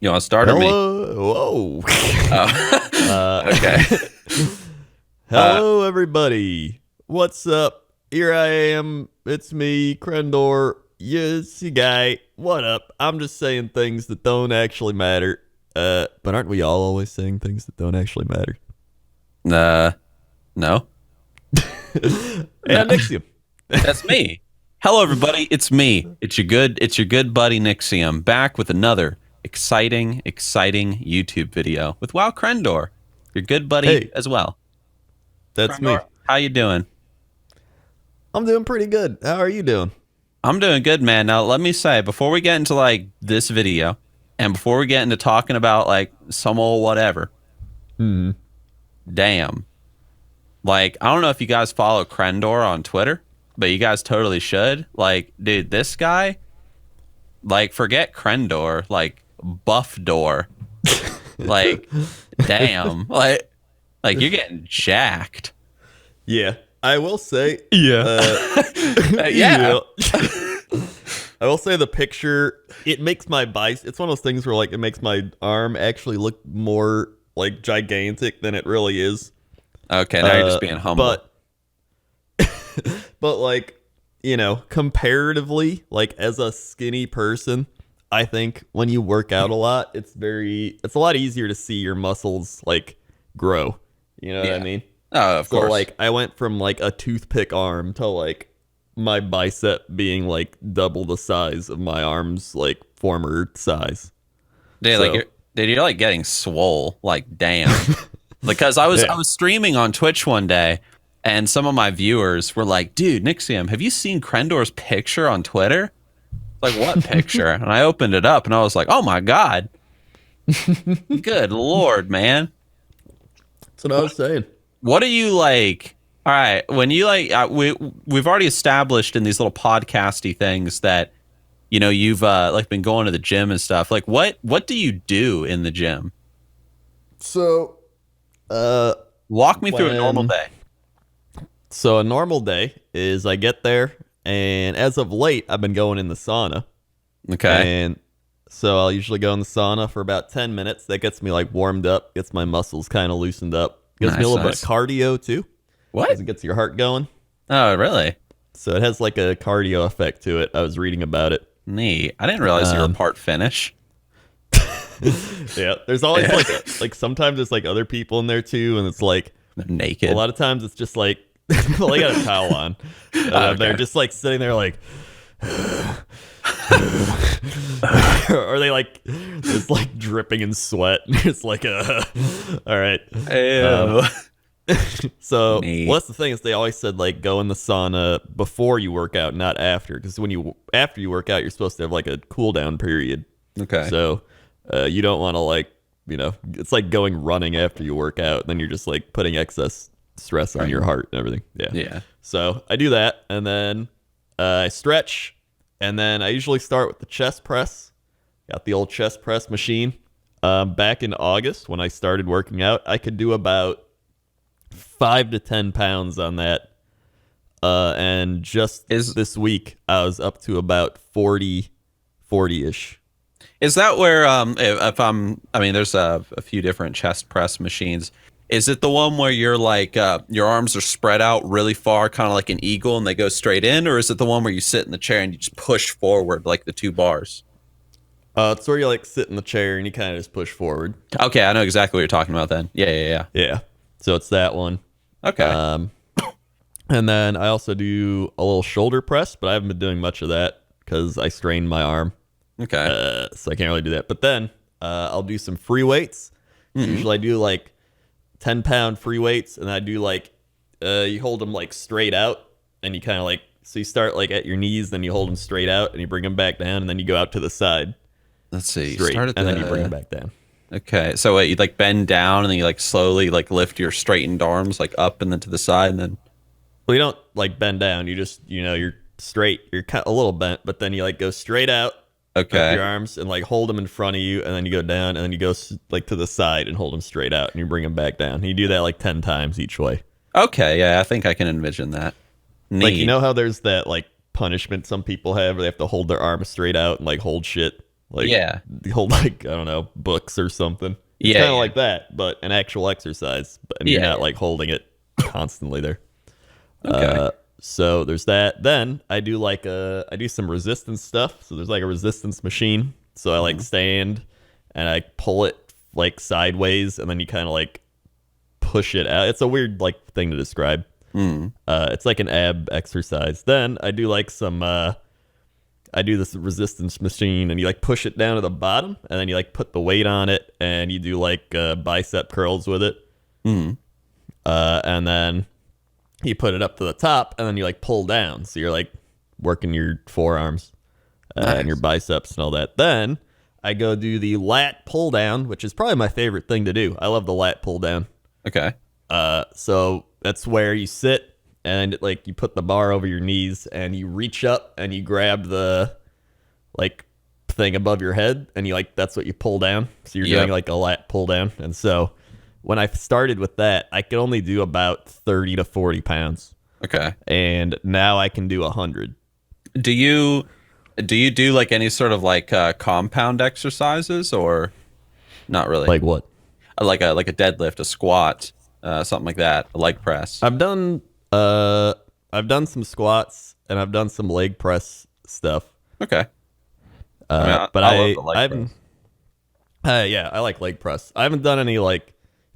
You want to start or me? Hello. Whoa. Okay. Hello, everybody. What's up? Here I am. It's me, Crendor. Yes, you guy. What up? I'm just saying things that don't actually matter. But aren't we all always saying things that don't actually matter? No. And Nixxiom. That's me. Hello, everybody. It's me. It's your good buddy Nixxiom, back with another exciting YouTube video with WoWCrendor, your good buddy Hey. as well. That's Crendor, me. how you doing? I'm doing pretty good. How are you doing? I'm doing good, man. Now, let me say, before we get into like this video, and before we get into talking about like some old whatever, damn. Like, I don't know if you guys follow Crendor on Twitter, but you guys totally should. Like, dude, this guy, like, forget Crendor, like, Buff Door. Like, damn. Like you're getting jacked. Yeah. I will say. Yeah. Yeah. I will say the picture, it makes my bicep, it's one of those things where like it makes my arm actually look more like gigantic than it really is. Okay, now you're just being humble. But like, you know, comparatively, like as a skinny person, I think when you work out a lot, it's a lot easier to see your muscles like grow. You know what I mean? Oh, of course. So like I went from like a toothpick arm to like my bicep being like double the size of my arm's like former size. Dude, So- like you're like getting swole. Like, damn. Because I was streaming on Twitch one day, and some of my viewers were like, "Dude, Nixxiom, have you seen Crendor's picture on Twitter?" Like, what picture? And I opened it up, and I was like, "Oh my god, good lord, man! That's what I was saying. What are you like?" All right, when you like, we've already established in these little podcasty things that, you know, you've like been going to the gym and stuff. Like, what do you do in the gym? So, Walk me through a normal day. So a normal day is I get there, and as of late, I've been going in the sauna. Okay. And so I'll usually go in the sauna for about 10 minutes. That gets me like warmed up, gets my muscles kind of loosened up. Gives me a little bit of cardio too. What? Because it gets your heart going. Oh, really? So it has like a cardio effect to it. I was reading about it. Neat. I didn't realize you were part Finnish. Yeah. There's always like sometimes there's like other people in there too, and it's like Naked. a lot of times it's just like well, they got a towel on. Okay. They're just like sitting there like or they like it's like dripping in sweat. It's like all right. Ew. So Neat. what's the thing is they always said like go in the sauna before you work out, not after, because after you work out you're supposed to have like a cool down period. Okay. So you don't want to like, you know, it's like going running after you work out, then you're just like putting excess stress on your heart and everything. Yeah. So I do that, and then I stretch, and then I usually start with the chest press. Got the old chest press machine. Back in August when I started working out, I could do about 5 to 10 pounds on that. And just this week, I was up to about 40-ish. Is that where there's a few different chest press machines. Is it the one where you're like your arms are spread out really far, kind of like an eagle, and they go straight in, or is it the one where you sit in the chair and you just push forward like the 2 bars? It's where you like sit in the chair and you kind of just push forward. Okay, I know exactly what you're talking about then. Yeah. Yeah. So it's that one. Okay. And then I also do a little shoulder press, but I haven't been doing much of that because I strained my arm. Okay. So I can't really do that. But then I'll do some free weights. Usually I do like 10-pound free weights, and I do like you hold them like straight out, and you kind of like, so you start like at your knees, then you hold them straight out, and you bring them back down, and then you go out to the side. Let's see. Straight, and then you bring them back down. Okay, so wait, you like bend down and then you like slowly like lift your straightened arms like up and then to the side, and then. Well, you don't like bend down. You just, you know, you're straight. You're kind of a little bent, but then you like go straight out. Okay. With your arms and like hold them in front of you, and then you go down, and then you go like to the side and hold them straight out, and you bring them back down. You do that like 10 times each way. Okay, yeah, I think I can envision that. Neat. Like, you know how there's that like punishment some people have where they have to hold their arms straight out and like hold shit. like Yeah. the whole like I don't know books or something. It's Yeah. kind of Yeah. like that, but an actual exercise, and you're Yeah. not Yeah. like holding it constantly there. Okay. So there's that. Then I do some resistance stuff. So there's like a resistance machine. So I like stand and I pull it like sideways, and then you kind of like push it out. It's a weird like thing to describe. Mm. It's like an ab exercise. Then I do like some. I do this resistance machine, and you like push it down to the bottom, and then you like put the weight on it, and you do like bicep curls with it. Mm. And then you put it up to the top, and then you like pull down. So you're like working your forearms and your Nice. biceps and all that. Then I go do the lat pull down, which is probably my favorite thing to do. I love the lat pull down. Okay. So that's where you sit and like you put the bar over your knees and you reach up and you grab the like thing above your head and you like that's what you pull down. So you're Yep. doing like a lat pull down. And so when I started with that, I could only do about 30 to 40 pounds. Okay. And now I can do 100. Do you do like any sort of like compound exercises or not really? Like what? Like a deadlift, a squat, something like that, a leg press. I've done some squats and I've done some leg press stuff. Okay. I mean, But I love the leg I haven't. Yeah, I like leg press. I haven't done any like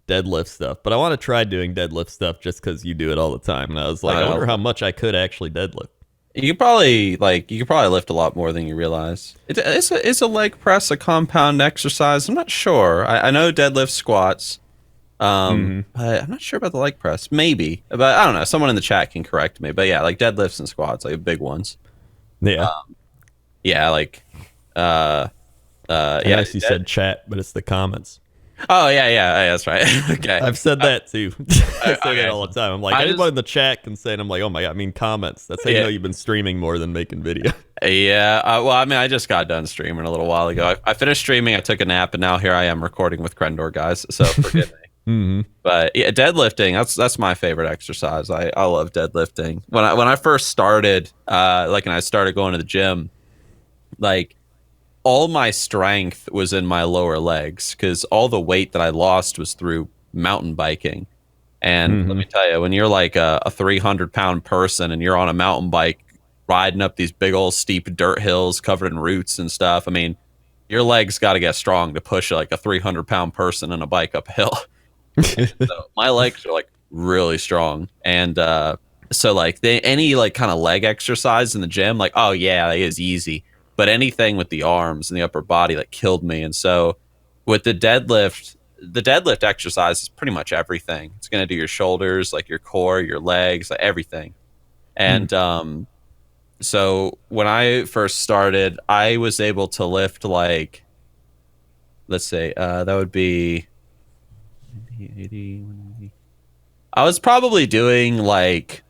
deadlift stuff, but I want to try doing deadlift stuff just because you do it all the time. And I was like, I wonder how much I could actually deadlift. You could probably lift a lot more than you realize. Is a leg press a compound exercise? I'm not sure. I know deadlift, squats. But I'm not sure about the leg press. Maybe, but I don't know. Someone in the chat can correct me. But yeah, like deadlifts and squats, like big ones. Yeah. Yeah, like I yeah. guess you said chat, but it's the comments. Oh yeah, that's right. Okay. I've said that too. I say okay. that all the time. I'm like, I anybody in the chat can say it. I'm like, oh my God, I mean comments. That's how you know you've been streaming more than making video. Yeah, well, I mean, I just got done streaming a little while ago. I finished streaming, I took a nap, and now here I am recording with Crendor, guys. So forgive me. But yeah, deadlifting, that's my favorite exercise. I love deadlifting. When I first started, and I started going to the gym, like all my strength was in my lower legs because all the weight that I lost was through mountain biking. And let me tell you, when you're like a 300-pound person and you're on a mountain bike riding up these big old steep dirt hills covered in roots and stuff, I mean, your legs got to get strong to push like a 300-pound person in a bike uphill. So my legs are like really strong. And so like any like kind of leg exercise in the gym, like, oh yeah, it is easy. But anything with the arms and the upper body like killed me. And so with the deadlift exercise is pretty much everything. It's going to do your shoulders, like your core, your legs, like everything. And so when I first started, I was able to lift like, let's say, that would be 80, 180. I was probably doing like,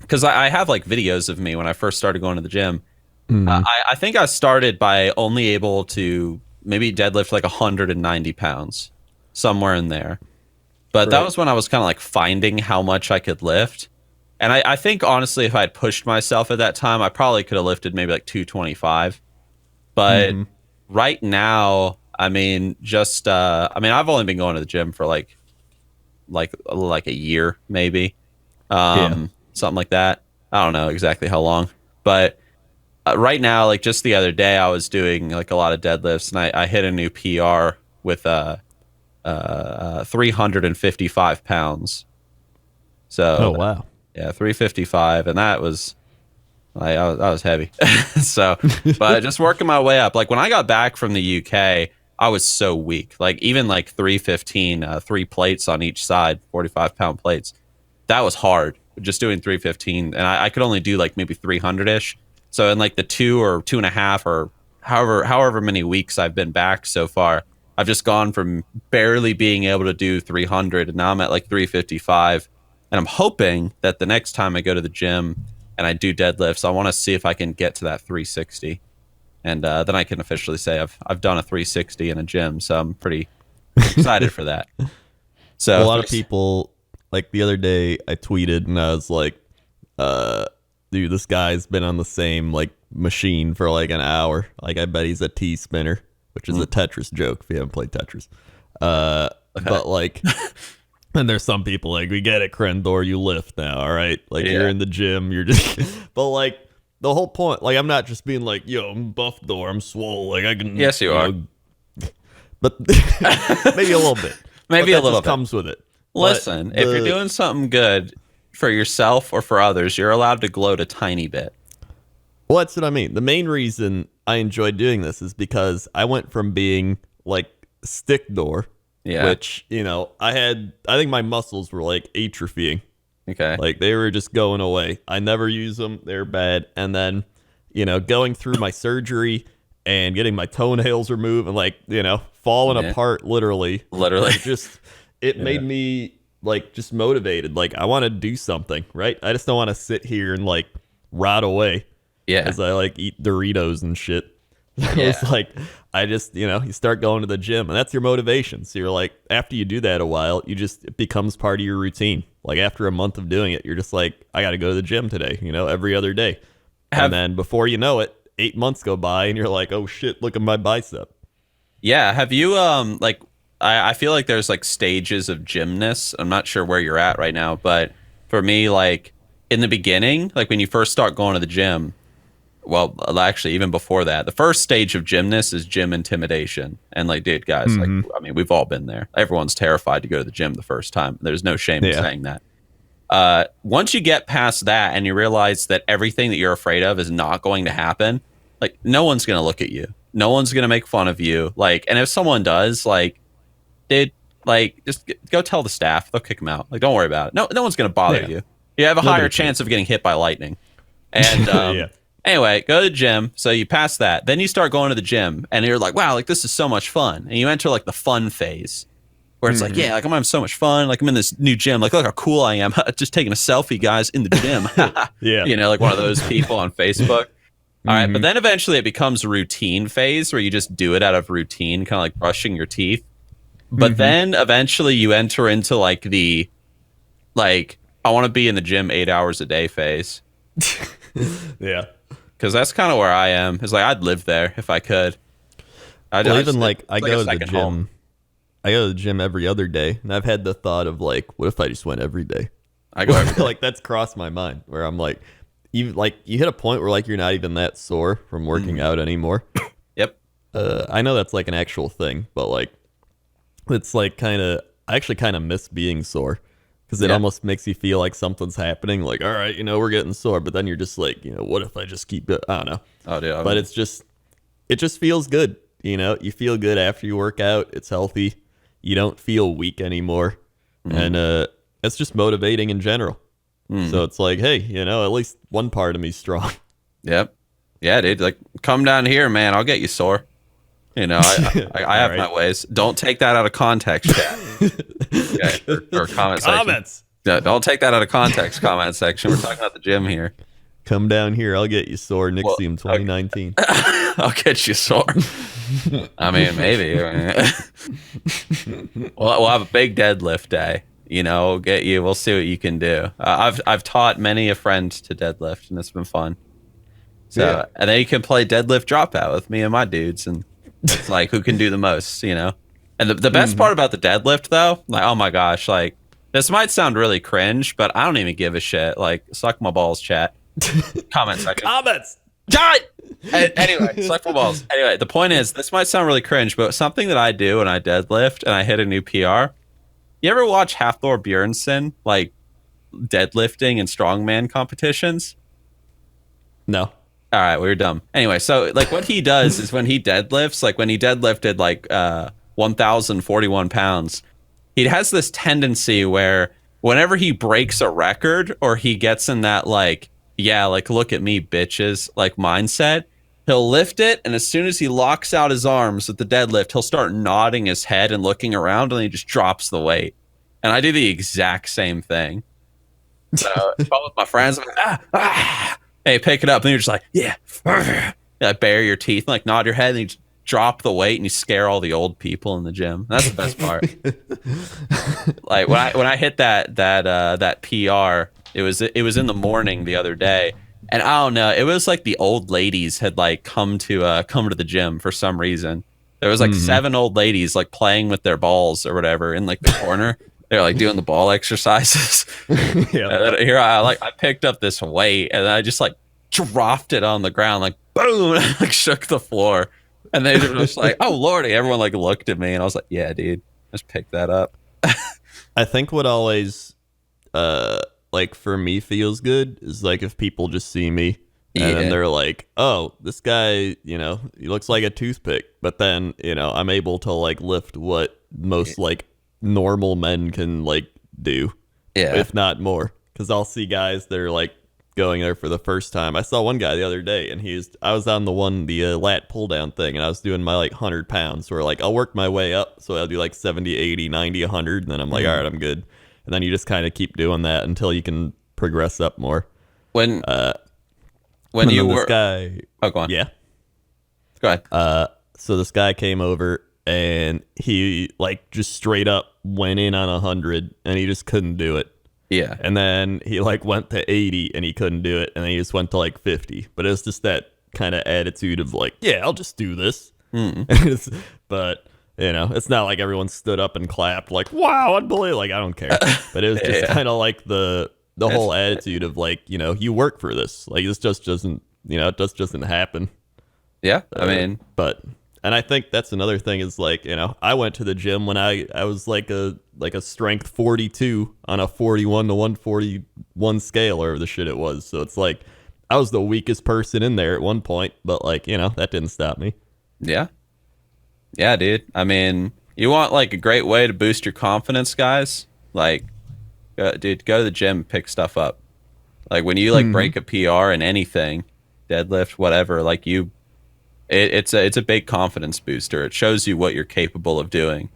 because I have like videos of me when I first started going to the gym. I think I started by only able to maybe deadlift like 190 pounds, somewhere in there. But that was when I was kind of like finding how much I could lift. And I think honestly, if I had pushed myself at that time, I probably could have lifted maybe like 225. But right now, I mean, I've only been going to the gym for like a year, maybe, something like that. I don't know exactly how long, but right now, like just the other day, I was doing like a lot of deadlifts, and I hit a new PR with 355 pounds. So, Oh wow. yeah, 355, and that was I was heavy. So, but just working my way up. Like when I got back from the UK, I was so weak. Like even like 315, 3 plates on each side, 45-pound plates. That was hard. Just doing 315, and I could only do like maybe 300-ish. So in like the 2 or 2.5 or however many weeks I've been back so far, I've just gone from barely being able to do 300, and now I'm at like 355. And I'm hoping that the next time I go to the gym and I do deadlifts, I want to see if I can get to that 360, and then I can officially say I've done a 360 in a gym. So I'm pretty excited for that. So a lot of people, like the other day, I tweeted and I was like, "Dude, this guy's been on the same like machine for like an hour. Like I bet he's a T spinner, which is a Tetris joke if you haven't played Tetris. But like, and there's some people like, we get it, Crendor, you lift now, all right? Like you're in the gym, you're just, but like the whole point, like I'm not just being like, yo, I'm buff door, I'm swole, like I can. Yes, you are. But maybe a little bit. Maybe a little bit comes with it. Listen, if you're doing something good for yourself or for others, you're allowed to gloat a tiny bit. Well, that's what I mean. The main reason I enjoyed doing this is because I went from being like stick door, which, you know, I think my muscles were like atrophying. Okay. Like they were just going away. I never use them. They're bad. And then, you know, going through my surgery and getting my toenails removed and like, you know, falling apart literally. It made me like just motivated. Like I want to do something, right? I just don't want to sit here and like rot away. Yeah. As I like eat Doritos and shit. It's like, I just, you know, you start going to the gym and that's your motivation. So you're like, after you do that a while, it becomes part of your routine. Like after a month of doing it, you're just like, I got to go to the gym today, you know, every other day. And then before you know it, 8 months go by and you're like, oh shit, look at my bicep. Yeah. Have you, like, I feel like there's like stages of gymness. I'm not sure where you're at right now, but for me, like in the beginning, like when you first start going to the gym, well, actually, even before that, the first stage of gymness is gym intimidation. And like, dude, guys, like, I mean, we've all been there. Everyone's terrified to go to the gym the first time. There's no shame in saying that. Once you get past that and you realize that everything that you're afraid of is not going to happen, like, no one's going to look at you. No one's going to make fun of you. Like, and if someone does, like, dude, like, just go tell the staff. They'll kick them out. Like, don't worry about it. No one's going to bother you. You have a higher chance of getting hit by lightning. And, anyway, go to the gym. So you pass that. Then you start going to the gym and you're like, wow, like this is so much fun. And you enter like the fun phase where it's like, yeah, like I'm having so much fun. Like I'm in this new gym. Like, look how cool I am. Just taking a selfie, guys, in the gym. You know, like one of those people on Facebook. All right. But then eventually it becomes a routine phase where you just do it out of routine, kind of like brushing your teeth. But then eventually you enter into like the, like, I want to be in the gym 8 hours a day phase. Because that's kind of where I am. It's like I'd live there if I could. I go to the gym. Home. I go to the gym every other day, and I've had the thought of like, what if I just went every day? I go every day. Like that's crossed my mind. Where I'm like, you hit a point where like you're not even that sore from working out anymore. Yep. I know that's like an actual thing, but like, it's like I actually kind of miss being sore. Because it almost makes you feel like something's happening. Like, all right, you know, we're getting sore. But then you're just like, you know, what if I just keep it? I don't know. Oh, dude, but it just feels good. You know, you feel good after you work out. It's healthy. You don't feel weak anymore. And it's just motivating in general. So it's like, hey, you know, at least one part of me's strong. Yep. Yeah, dude. Like, come down here, man. I'll get you sore. You know, I have my ways. Don't take that out of context, chat. Or comment comments. Section. Don't take that out of context, comment section. We're talking about the gym here. Come down here. I'll get you sore. Nixxiom 2019. I'll get you sore. I mean, maybe. We'll have a big deadlift day. You know, we'll get you. We'll see what you can do. I've taught many a friend to deadlift, and it's been fun. So, and then you can play deadlift dropout with me and my dudes, and it's like who can do the most, you know. And the best part about the deadlift, though, like, oh my gosh, like, this might sound really cringe, but I don't even give a shit. Like, suck my balls, chat. Comment section. Comments. Anyway, suck my balls. Anyway, the point is, this might sound really cringe, but something that I do when I deadlift and I hit a new PR. You ever watch Hafthor Bjornsson, like, deadlifting and strongman competitions? No. All right, we were dumb. Anyway, so like what he does is when he deadlifts, like when he deadlifted like 1,041 pounds, he has this tendency where whenever he breaks a record or he gets in that like, yeah, like look at me, bitches, like mindset, he'll lift it, and as soon as he locks out his arms at the deadlift, he'll start nodding his head and looking around, and he just drops the weight. And I do the exact same thing. So if I'm with my friends, I'm like, hey, pick it up. And you're just like, yeah. You like bare your teeth and like nod your head and you just drop the weight and you scare all the old people in the gym. That's the best part. Like when I hit that PR, it was in the morning the other day, And I don't know, it was like the old ladies had like come to the gym for some reason. There was like seven old ladies like playing with their balls or whatever in like the corner. They're like doing the ball exercises. Yeah. And then here I picked up this weight and I just like dropped it on the ground, like boom, and I like shook the floor. And they were just like, "Oh lordy!" Everyone like looked at me, and I was like, "Yeah, dude, just pick that up." I think what always like for me feels good is like if people just see me and then they're like, "Oh, this guy, you know, he looks like a toothpick." But then, you know, I'm able to like lift what most like normal men can like do, if not more. Because I'll see guys that are like going there for the first time. I saw one guy the other day, and I was on the lat pull down thing, and I was doing my like 100 pounds. Where like I'll work my way up, so I'll do like 70, 80, 90, 100, and then I'm like, all right, I'm good. And then you just kind of keep doing that until you can progress up more. When you were this guy, oh, go on. Yeah, Go ahead. so this guy came over and he like just straight up went in on 100, and he just couldn't do it. Yeah. And then he like went to 80 and he couldn't do it, and then he just went to like 50. But it was just that kind of attitude of like, yeah, I'll just do this. But you know, it's not like everyone stood up and clapped like, wow, unbelievable. Like, I don't care. But it was just kind of like the whole attitude of like, you know, you work for this. Like, this just doesn't, you know, it just doesn't happen. Yeah. I mean, and I think that's another thing is like, you know, I went to the gym when I was like a strength 42 on a 41 to 141 scale or the shit it was. So it's like I was the weakest person in there at one point, but like, you know, that didn't stop me. yeah. Yeah, dude. I mean, you want like a great way to boost your confidence, guys? Like, dude, go to the gym, pick stuff up. Like when you like break a PR in anything, deadlift, whatever, like it's a big confidence booster. It shows you what you're capable of doing.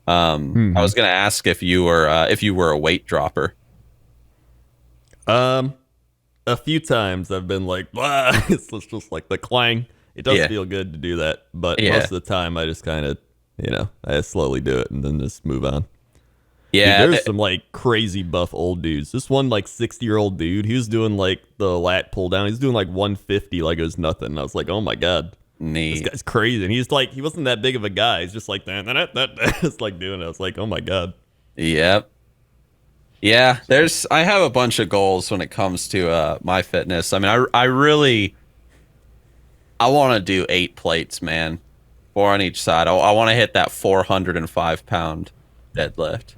I was gonna ask if you were a weight dropper. A few times I've been like, blah, it's just like the clang. It does feel good to do that, but most of the time I just kind of, you know, I slowly do it and then just move on. Yeah, dude, there's some like crazy buff old dudes. This one like 60-year-old dude, he was doing like the lat pull down. He's doing like 150 like it was nothing. And I was like, oh my god, neat. This guy's crazy. And he's like, he wasn't that big of a guy. He's just like that. Just like doing it. I was like, oh my god. Yep. Yeah, I have a bunch of goals when it comes to my fitness. I mean, I want to do 8 plates, man. 4 on each side. I want to hit that 405-pound deadlift.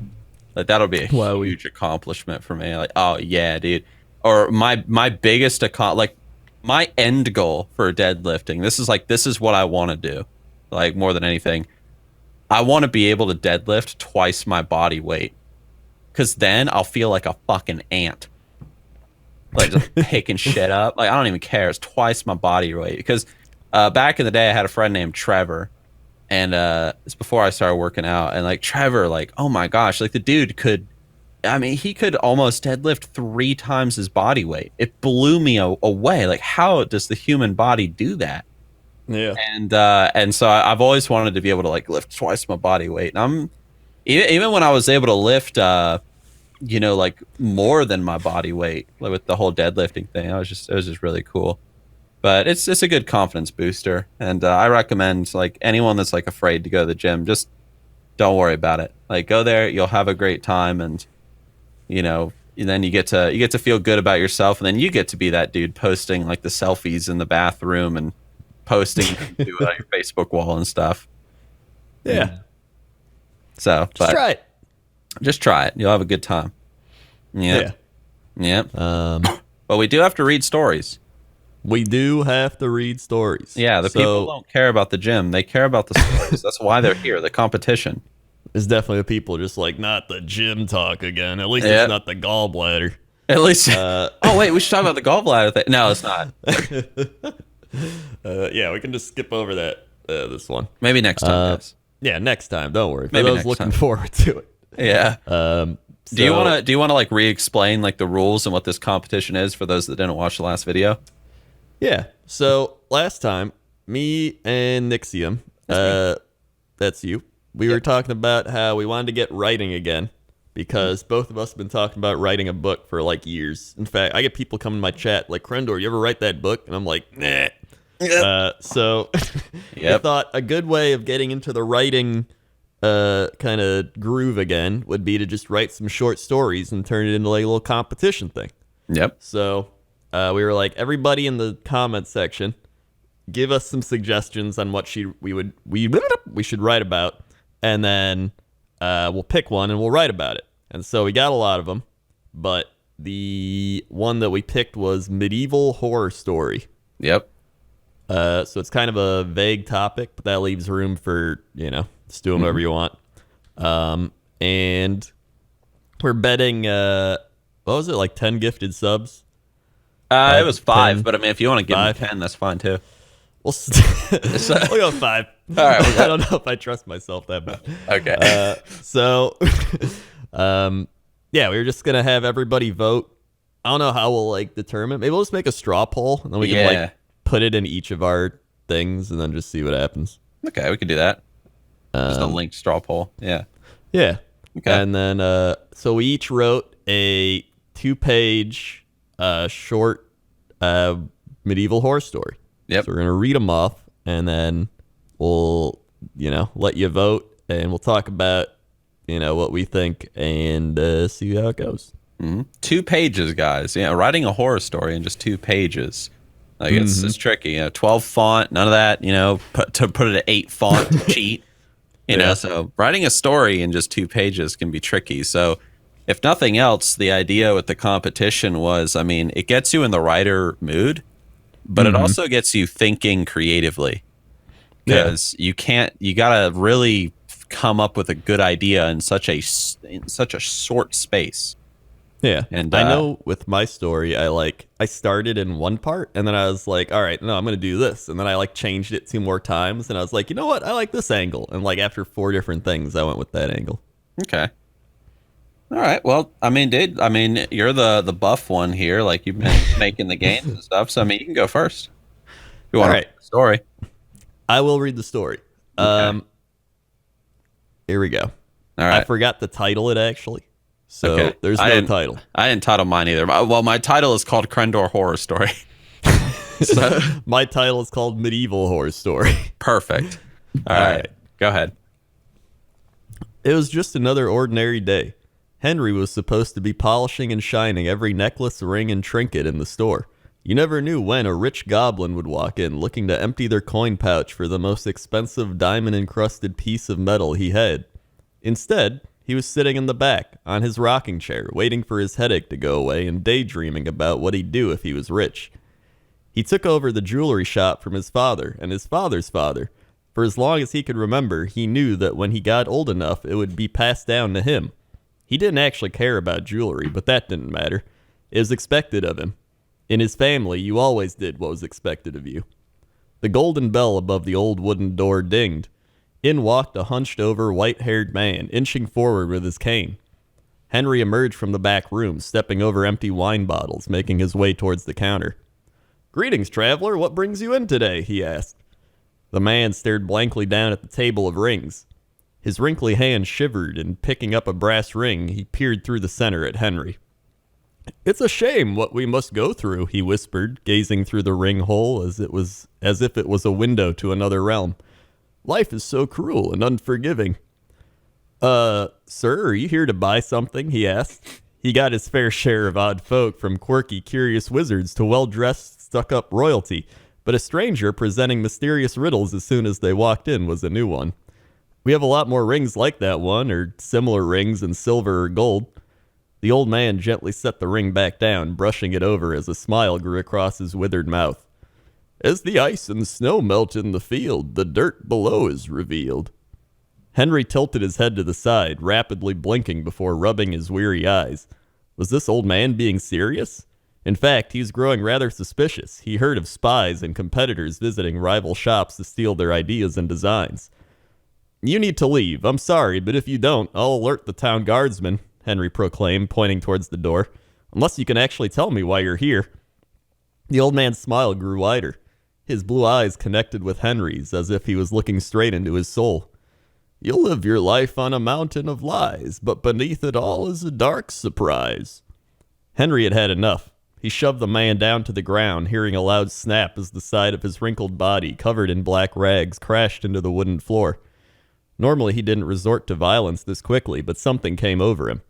Like that'll be a huge accomplishment for me. Like, oh yeah, dude. Or my biggest like my end goal for deadlifting. This is what I want to do. Like more than anything, I want to be able to deadlift twice my body weight. Cause then I'll feel like a fucking ant. Like just picking shit up. Like I don't even care. It's twice my body weight. Because back in the day, I had a friend named Trevor, and it's before I started working out. And like Trevor, like oh my gosh, like the dude could, I mean, he could almost deadlift 3 times his body weight. It blew me away. Like how does the human body do that? Yeah. And so I've always wanted to be able to like lift twice my body weight. And I'm even when I was able to lift. You know, like more than my body weight, like with the whole deadlifting thing. It was just really cool. But it's a good confidence booster, and I recommend like anyone that's like afraid to go to the gym, just don't worry about it. Like go there, you'll have a great time, and you know, then you get to feel good about yourself, and then you get to be that dude posting like the selfies in the bathroom and posting to it on your Facebook wall and stuff. Yeah. So, try it. Just try it. You'll have a good time. Yep. Yeah. But we do have to read stories. We do have to read stories. Yeah, people don't care about the gym. They care about the stories. That's why they're here, the competition. There's definitely the people just like, not the gym talk again. At least it's not the gallbladder. At least. Oh, wait, we should talk about the gallbladder thing. No, it's not. Yeah, we can just skip over that, this one. Maybe next time, guys. Yeah, next time. Don't worry. Maybe I was looking forward to it. Yeah. So, do you want to like re-explain like the rules and what this competition is for those that didn't watch the last video? Yeah. So last time, me and Nixxiom, that's you. We were talking about how we wanted to get writing again, because both of us have been talking about writing a book for like years. In fact, I get people coming to my chat like, Crendor, you ever write that book? And I'm like, nah. So I thought a good way of getting into the writing kind of groove again would be to just write some short stories and turn it into like a little competition thing. Yep. So we were like, everybody in the comment section, give us some suggestions on what we should write about, and then we'll pick one and we'll write about it. And so we got a lot of them, but the one that we picked was medieval horror story. Yep. So it's kind of a vague topic, but that leaves room for, just do whatever you want. And we're betting, what was it, like 10 gifted subs? It was 5, 10, but I mean, if you want to give me 10, that's fine too. We'll go 5. All right. I don't know if I trust myself that much. Okay. So, yeah, we were just going to have everybody vote. I don't know how we'll like determine. Maybe we'll just make a straw poll and then we can like put it in each of our things and then just see what happens. Okay, we could do that. Just a linked straw poll. Yeah. Yeah. Okay. And then, so we each wrote a 2-page short medieval horror story. Yep. So we're going to read them off and then we'll, let you vote and we'll talk about, what we think and see how it goes. 2 pages, guys. Yeah, writing a horror story in just 2 pages. Like it's tricky. 12 font, none of that, put it at 8 font to cheat. So writing a story in just 2 pages can be tricky. So if nothing else, the idea with the competition was, I mean, it gets you in the writer mood, but it also gets you thinking creatively. Because you gotta really come up with a good idea in such a short space. Yeah. And I know with my story, I started in one part and then I was like, all right, no, I'm going to do this. And then I changed it 2 more times and I was like, you know what? I like this angle. And after 4 different things, I went with that angle. Okay. All right. Well, I mean, dude, you're the buff one here. Like you've been making the games and stuff. So, you can go first. If you want to read the story. I will read the story. Okay. Here we go. All right. I forgot to title it actually. So there's no title. I didn't title mine either. Well, my title is called Crendor Horror Story. So my title is called Medieval Horror Story. Perfect. All right. Go ahead. It was just another ordinary day. Henry was supposed to be polishing and shining every necklace, ring, and trinket in the store. You never knew when a rich goblin would walk in looking to empty their coin pouch for the most expensive diamond-encrusted piece of metal he had. Instead, he was sitting in the back, on his rocking chair, waiting for his headache to go away and daydreaming about what he'd do if he was rich. He took over the jewelry shop from his father and his father's father. For as long as he could remember, he knew that when he got old enough, it would be passed down to him. He didn't actually care about jewelry, but that didn't matter. It was expected of him. In his family, you always did what was expected of you. The golden bell above the old wooden door dinged. In walked a hunched-over, white-haired man, inching forward with his cane. Henry emerged from the back room, stepping over empty wine bottles, making his way towards the counter. "Greetings, traveler. What brings you in today?" he asked. The man stared blankly down at the table of rings. His wrinkly hand shivered, and picking up a brass ring, he peered through the center at Henry. "It's a shame what we must go through," he whispered, gazing through the ring hole as if it was a window to another realm. "Life is so cruel and unforgiving." Sir, are you here to buy something?" he asked. He got his fair share of odd folk, from quirky, curious wizards to well-dressed, stuck-up royalty, but a stranger presenting mysterious riddles as soon as they walked in was a new one. "We have a lot more rings like that one, or similar rings in silver or gold." The old man gently set the ring back down, brushing it over as a smile grew across his withered mouth. "As the ice and snow melt in the field, the dirt below is revealed." Henry tilted his head to the side, rapidly blinking before rubbing his weary eyes. Was this old man being serious? In fact, he was growing rather suspicious. He heard of spies and competitors visiting rival shops to steal their ideas and designs. "You need to leave. I'm sorry, but if you don't, I'll alert the town guardsman," Henry proclaimed, pointing towards the door. "Unless you can actually tell me why you're here." The old man's smile grew wider. His blue eyes connected with Henry's as if he was looking straight into his soul. You'll live your life on a mountain of lies, but beneath it all is a dark surprise. Henry had had enough. He shoved the man down to the ground, hearing a loud snap as the side of his wrinkled body, covered in black rags, crashed into the wooden floor. Normally he didn't resort to violence this quickly, but something came over him.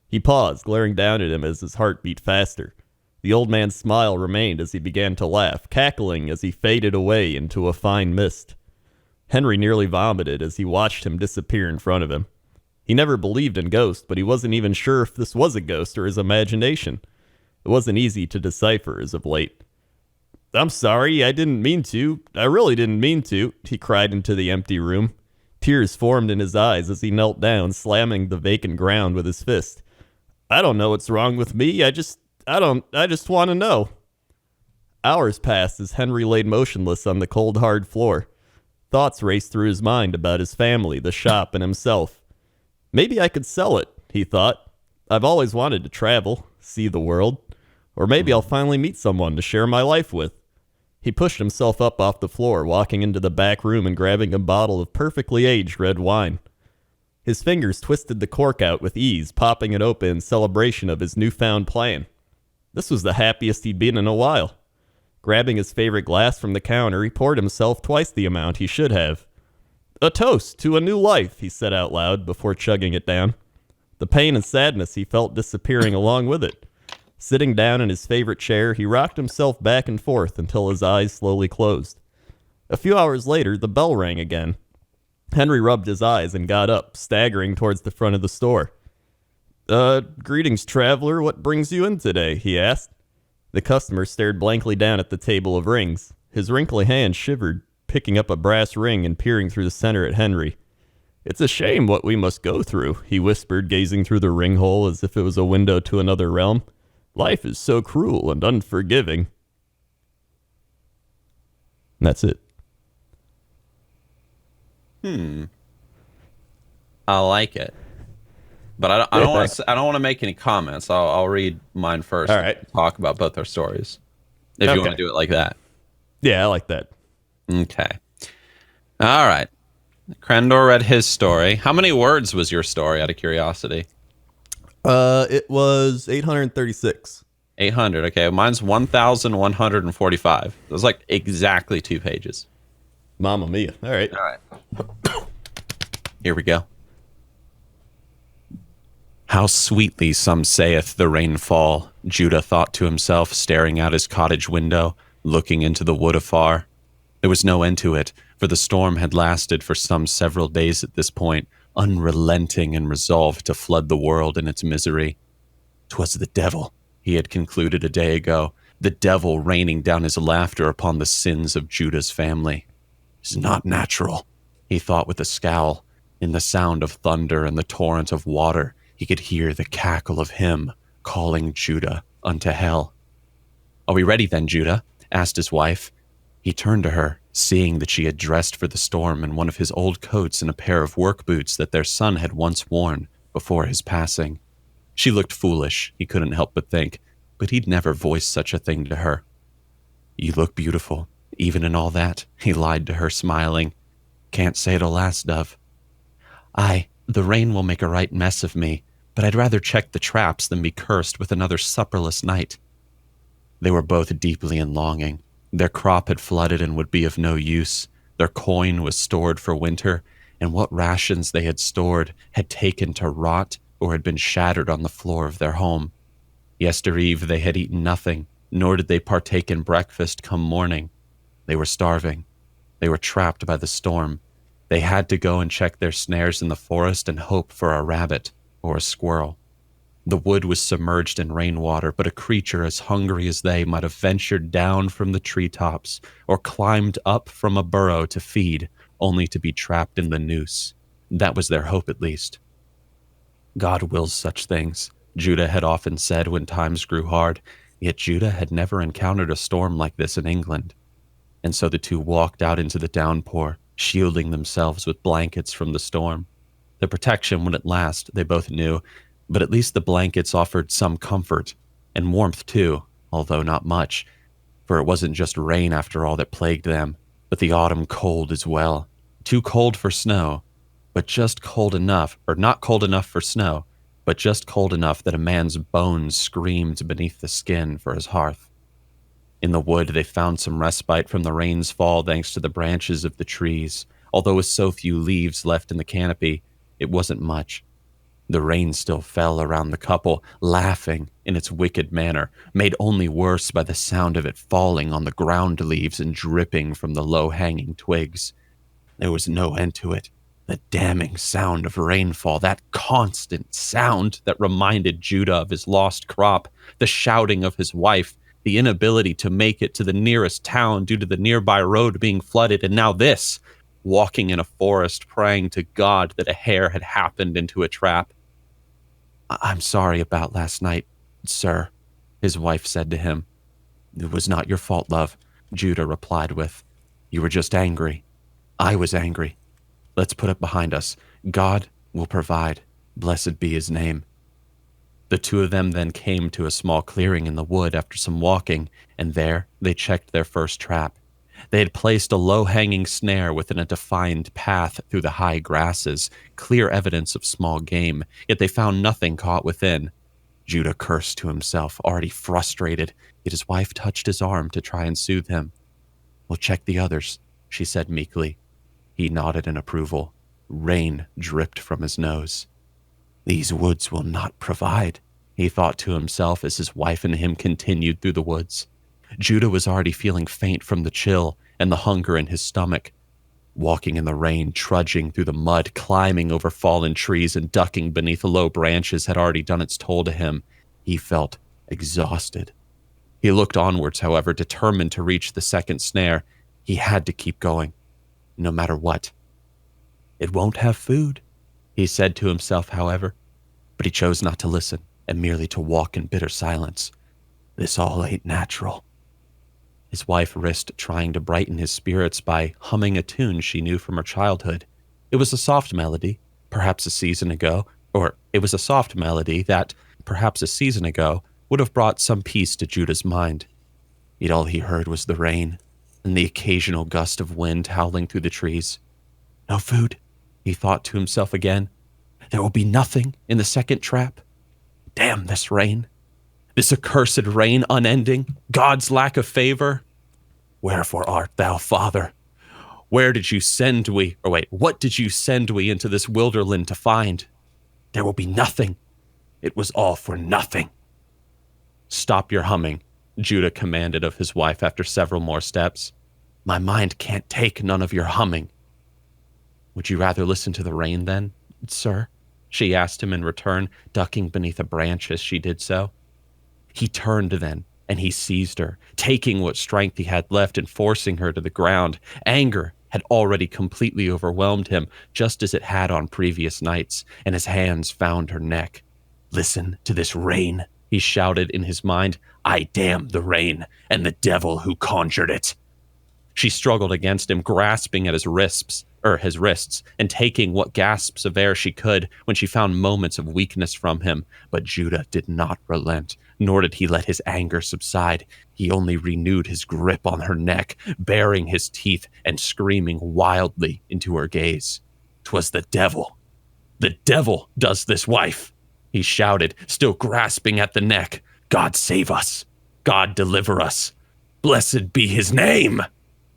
He paused, glaring down at him as his heart beat faster. The old man's smile remained as he began to laugh, cackling as he faded away into a fine mist. Henry nearly vomited as he watched him disappear in front of him. He never believed in ghosts, but he wasn't even sure if this was a ghost or his imagination. It wasn't easy to decipher as of late. "I'm sorry, I didn't mean to. I really didn't mean to," he cried into the empty room. Tears formed in his eyes as he knelt down, slamming the vacant ground with his fist. "I don't know what's wrong with me. I just want to know." Hours passed as Henry laid motionless on the cold, hard floor. Thoughts raced through his mind about his family, the shop, and himself. Maybe I could sell it, he thought. I've always wanted to travel, see the world. Or maybe I'll finally meet someone to share my life with. He pushed himself up off the floor, walking into the back room and grabbing a bottle of perfectly aged red wine. His fingers twisted the cork out with ease, popping it open in celebration of his newfound plan. This was the happiest he'd been in a while. Grabbing his favorite glass from the counter, he poured himself twice the amount he should have. "A toast to a new life," he said out loud before chugging it down. The pain and sadness he felt disappearing along with it. Sitting down in his favorite chair, he rocked himself back and forth until his eyes slowly closed. A few hours later, the bell rang again. Henry rubbed his eyes and got up, staggering towards the front of the store. Greetings, traveler. What brings you in today?" he asked. The customer stared blankly down at the table of rings. His wrinkly hand shivered, picking up a brass ring and peering through the center at Henry. "It's a shame what we must go through," he whispered, gazing through the ring hole as if it was a window to another realm. "Life is so cruel and unforgiving." And that's it. I like it, but I don't want to make any comments. I'll read mine first. All right. And talk about both our stories, if you want to do it like that. Yeah, I like that. Okay. All right. Crendor read his story. How many words was your story, out of curiosity? It was 836. 800. Okay, mine's 1,145. It was like exactly 2 pages. Mamma mia. All right. All right. Here we go. How sweetly some saith the rain fall, Judah thought to himself, staring out his cottage window, looking into the wood afar. There was no end to it, for the storm had lasted for some several days at this point, unrelenting and resolved to flood the world in its misery. 'Twas the devil, he had concluded a day ago, the devil raining down his laughter upon the sins of Judah's family. "It's not natural," he thought with a scowl. In the sound of thunder and the torrent of water, he could hear the cackle of him calling Judah unto hell. "Are we ready then, Judah?" asked his wife. He turned to her, seeing that she had dressed for the storm in one of his old coats and a pair of work boots that their son had once worn before his passing. She looked foolish, he couldn't help but think, but he'd never voiced such a thing to her. "You look beautiful, even in all that," he lied to her, smiling. "Can't say it'll last, Dove." "Aye, the rain will make a right mess of me, but I'd rather check the traps than be cursed with another supperless night." They were both deeply in longing. Their crop had flooded and would be of no use. Their coin was stored for winter, and what rations they had stored had taken to rot or had been shattered on the floor of their home. Yestereve they had eaten nothing, nor did they partake in breakfast come morning. They were starving. They were trapped by the storm. They had to go and check their snares in the forest and hope for a rabbit or a squirrel. The wood was submerged in rainwater, but a creature as hungry as they might have ventured down from the treetops or climbed up from a burrow to feed, only to be trapped in the noose. That was their hope, at least. God wills such things, Judah had often said when times grew hard, yet Judah had never encountered a storm like this in England. And so the two walked out into the downpour, shielding themselves with blankets from the storm. The protection wouldn't last, they both knew, but at least the blankets offered some comfort, and warmth too, although not much, for it wasn't just rain after all that plagued them, but the autumn cold as well. Too cold for snow, but just cold enough, or not cold enough for snow, but just cold enough that a man's bones screamed beneath the skin for his hearth. In the wood, they found some respite from the rain's fall thanks to the branches of the trees. Although with so few leaves left in the canopy, it wasn't much. The rain still fell around the couple, laughing in its wicked manner, made only worse by the sound of it falling on the ground leaves and dripping from the low-hanging twigs. There was no end to it. The damning sound of rainfall, that constant sound that reminded Judah of his lost crop, the shouting of his wife, the inability to make it to the nearest town due to the nearby road being flooded, and now this, walking in a forest praying to God that a hare had happened into a trap. I'm sorry about last night, sir, his wife said to him. It was not your fault, love, Judah replied with. You were just angry. I was angry. Let's put it behind us. God will provide. Blessed be his name. The two of them then came to a small clearing in the wood after some walking, and there they checked their first trap. They had placed a low-hanging snare within a defined path through the high grasses, clear evidence of small game, yet they found nothing caught within. Judah cursed to himself, already frustrated, yet his wife touched his arm to try and soothe him. We'll check the others, she said meekly. He nodded in approval. Rain dripped from his nose. These woods will not provide, he thought to himself as his wife and him continued through the woods. Judah was already feeling faint from the chill and the hunger in his stomach. Walking in the rain, trudging through the mud, climbing over fallen trees, and ducking beneath low branches had already done its toll to him. He felt exhausted. He looked onwards, however, determined to reach the second snare. He had to keep going, no matter what. It won't have food, he said to himself, however, but he chose not to listen and merely to walk in bitter silence. This all ain't natural. His wife risked trying to brighten his spirits by humming a tune she knew from her childhood. It was a soft melody, perhaps a season ago, or it was a soft melody that, perhaps a season ago, would have brought some peace to Judah's mind. Yet all he heard was the rain and the occasional gust of wind howling through the trees. No food, he thought to himself again. There will be nothing in the second trap. Damn this rain. This accursed rain unending, God's lack of favor. Wherefore art thou, Father? What did you send we into this wilderland to find? There will be nothing. It was all for nothing. Stop your humming, Judah commanded of his wife after several more steps. My mind can't take none of your humming. Would you rather listen to the rain then, sir? She asked him in return, ducking beneath a branch as she did so. He turned then, and he seized her, taking what strength he had left and forcing her to the ground. Anger had already completely overwhelmed him, just as it had on previous nights, and his hands found her neck. Listen to this rain, he shouted in his mind. I damn the rain, and the devil who conjured it. She struggled against him, grasping at his wrists, and taking what gasps of air she could when she found moments of weakness from him. But Judah did not relent, nor did he let his anger subside. He only renewed his grip on her neck, baring his teeth and screaming wildly into her gaze. 'Twas the devil. The devil does this, wife, he shouted, still grasping at the neck. God save us. God deliver us. Blessed be his name.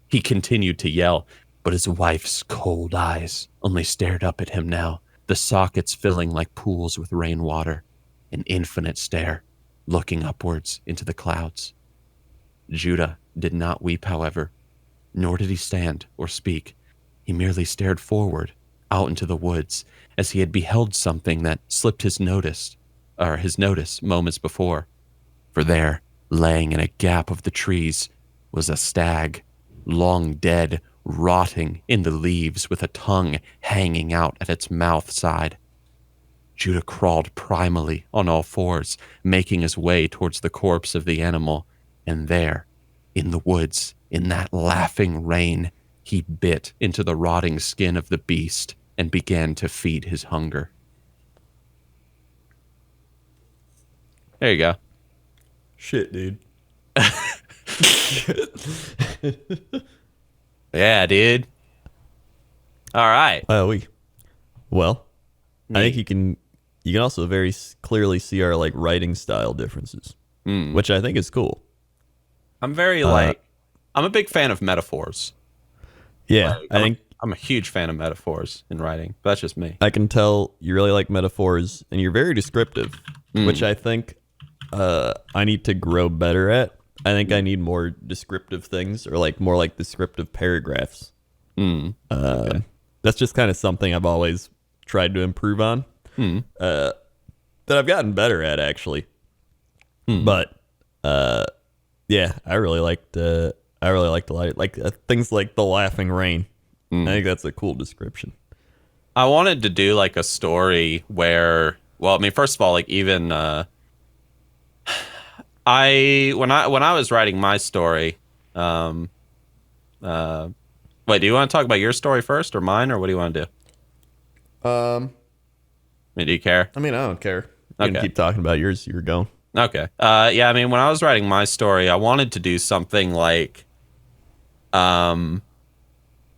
He continued to yell, but his wife's cold eyes only stared up at him now, the sockets filling like pools with rainwater, an infinite stare, looking upwards into the clouds. Judah did not weep, however, nor did he stand or speak. He merely stared forward, out into the woods, as he had beheld something that slipped his notice moments before. For there, laying in a gap of the trees, was a stag, long dead, rotting in the leaves with a tongue hanging out at its mouth side. Judah crawled primally on all fours, making his way towards the corpse of the animal, and there, in the woods, in that laughing rain, he bit into the rotting skin of the beast and began to feed his hunger. There you go. Shit, dude. Yeah, dude. All right. Well, we Well, I think Neat. you can also very clearly see our like writing style differences, which I think is cool. I'm very I'm a big fan of metaphors. Yeah, Like I think I'm a huge fan of metaphors in writing. But that's just me. I can tell you really like metaphors and you're very descriptive, which I think I need to grow better at. I think I need more descriptive things or like more like descriptive paragraphs. Okay. That's just kind of something I've always tried to improve on. That I've gotten better at actually. But yeah, I really liked a lot like things like the laughing rain. I think that's a cool description. I wanted to do like a story where, well, I mean, first of all, like even when I was writing my story, um, wait, do you want to talk about your story first or mine, or what do you want to do? I mean, do you care? I mean, I don't care. You can Okay. keep talking about yours. You're going. Okay. Yeah, I mean, when I was writing my story, I wanted to do something like,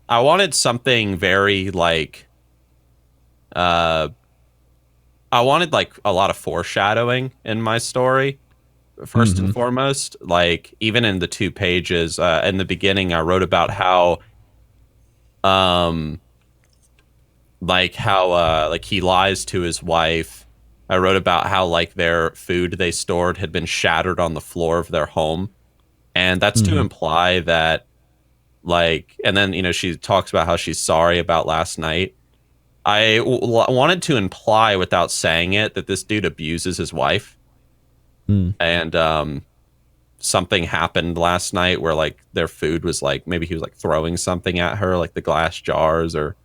I wanted something very like, I wanted like a lot of foreshadowing in my story. First and foremost, like even in the 2 pages, in the beginning, I wrote about how, um, like he lies to his wife. I wrote about how like their food they stored had been shattered on the floor of their home, and that's to imply that like, and then she talks about how she's sorry about last night. Wanted to imply without saying it that this dude abuses his wife, and something happened last night where like their food was like maybe he was like throwing something at her, like the glass jars, or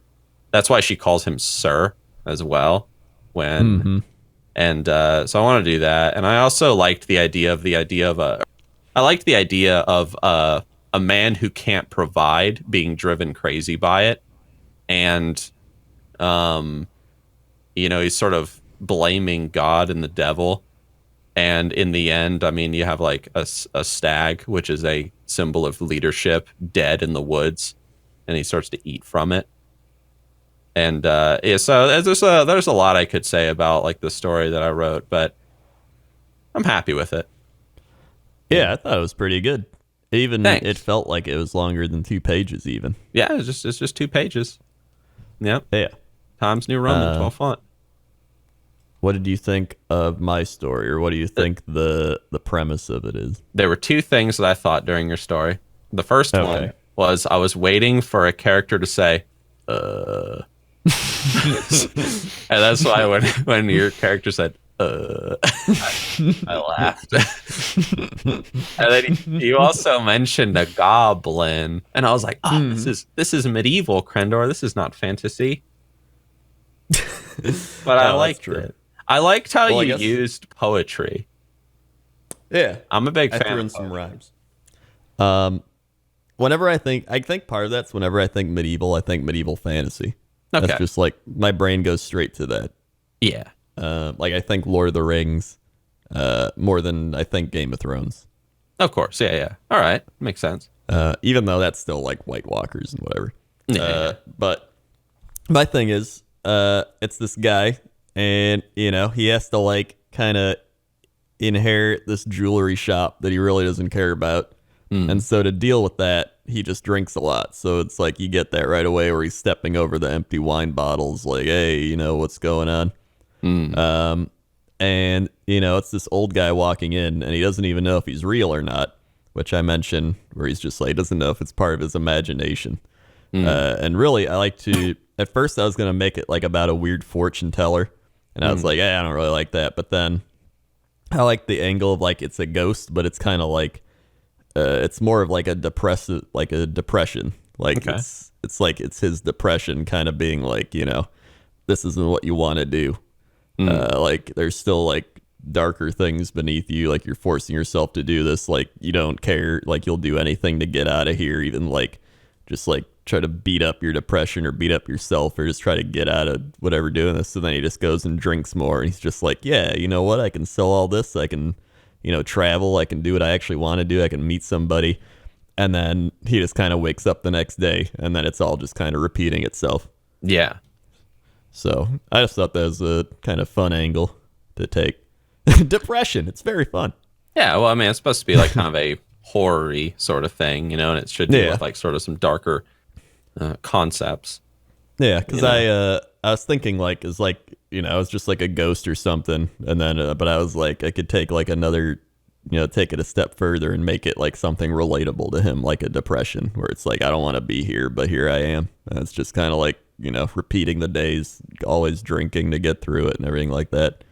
that's why she calls him sir as well when and so I want to do that. And I also liked the idea of I liked the idea of a man who can't provide being driven crazy by it, and he's sort of blaming God and the devil. And in the end, I mean, you have like a stag, which is a symbol of leadership, dead in the woods, and he starts to eat from it. And yeah, so there's a lot I could say about like the story that I wrote, but I'm happy with it. Yeah, I thought it was pretty good. Even Thanks. it felt like it was longer than 2 pages. Even. Yeah, it's just 2 pages. Yep. Yeah. Times New Roman 12 font. What did you think of my story, or what do you think the premise of it is? There were 2 things that I thought during your story. The first one was I was waiting for a character to say, and that's why when your character said, I laughed. And then you also mentioned a goblin, and I was like, oh, this is medieval Crendor. This is not fantasy. But I liked it. I liked how you used poetry. Yeah, I'm a big I fan. threw in of some poetry. rhymes. Whenever I think part of that's whenever I think medieval fantasy. Okay. That's just like my brain goes straight to that. Yeah. Like I think Lord of the Rings more than I think Game of Thrones. Of course. Yeah. All right. Makes sense. Even though that's still like White Walkers and whatever. Yeah. But my thing is, it's this guy, and he has to like kind of inherit this jewelry shop that he really doesn't care about. And so to deal with that, he just drinks a lot. So it's like you get that right away where he's stepping over the empty wine bottles like, hey, what's going on? And it's this old guy walking in, and he doesn't even know if he's real or not, which I mentioned where he's just like, doesn't know if it's part of his imagination. And really, I like to, at first I was going to make it like about a weird fortune teller, and I was like, I don't really like that. But then I like the angle of like, it's a ghost, but it's kind of like, it's more of like a depression. Like Okay. it's like it's his depression kind of being like, this isn't what you want to do. Like there's still like darker things beneath you. Like you're forcing yourself to do this. Like you don't care. Like you'll do anything to get out of here. Even like just like try to beat up your depression or beat up yourself or just try to get out of whatever doing this. So then he just goes and drinks more. And he's just like, yeah, you know what? I can sell all this. I can, travel. I can do what I actually want to do. I can meet somebody. And then he just kind of wakes up the next day, and then it's all just kind of repeating itself. Yeah. So I just thought that was a kind of fun angle to take. Depression, it's very fun. Yeah, well, I mean, it's supposed to be like kind of a horror-y sort of thing, and it should deal with like sort of some darker concepts. Yeah, because I was thinking like is like I was just like a ghost or something, and then but I was like I could take like another take it a step further and make it like something relatable to him, like a depression, where it's like I don't want to be here, but here I am. And it's just kind of like repeating the days, always drinking to get through it and everything like that.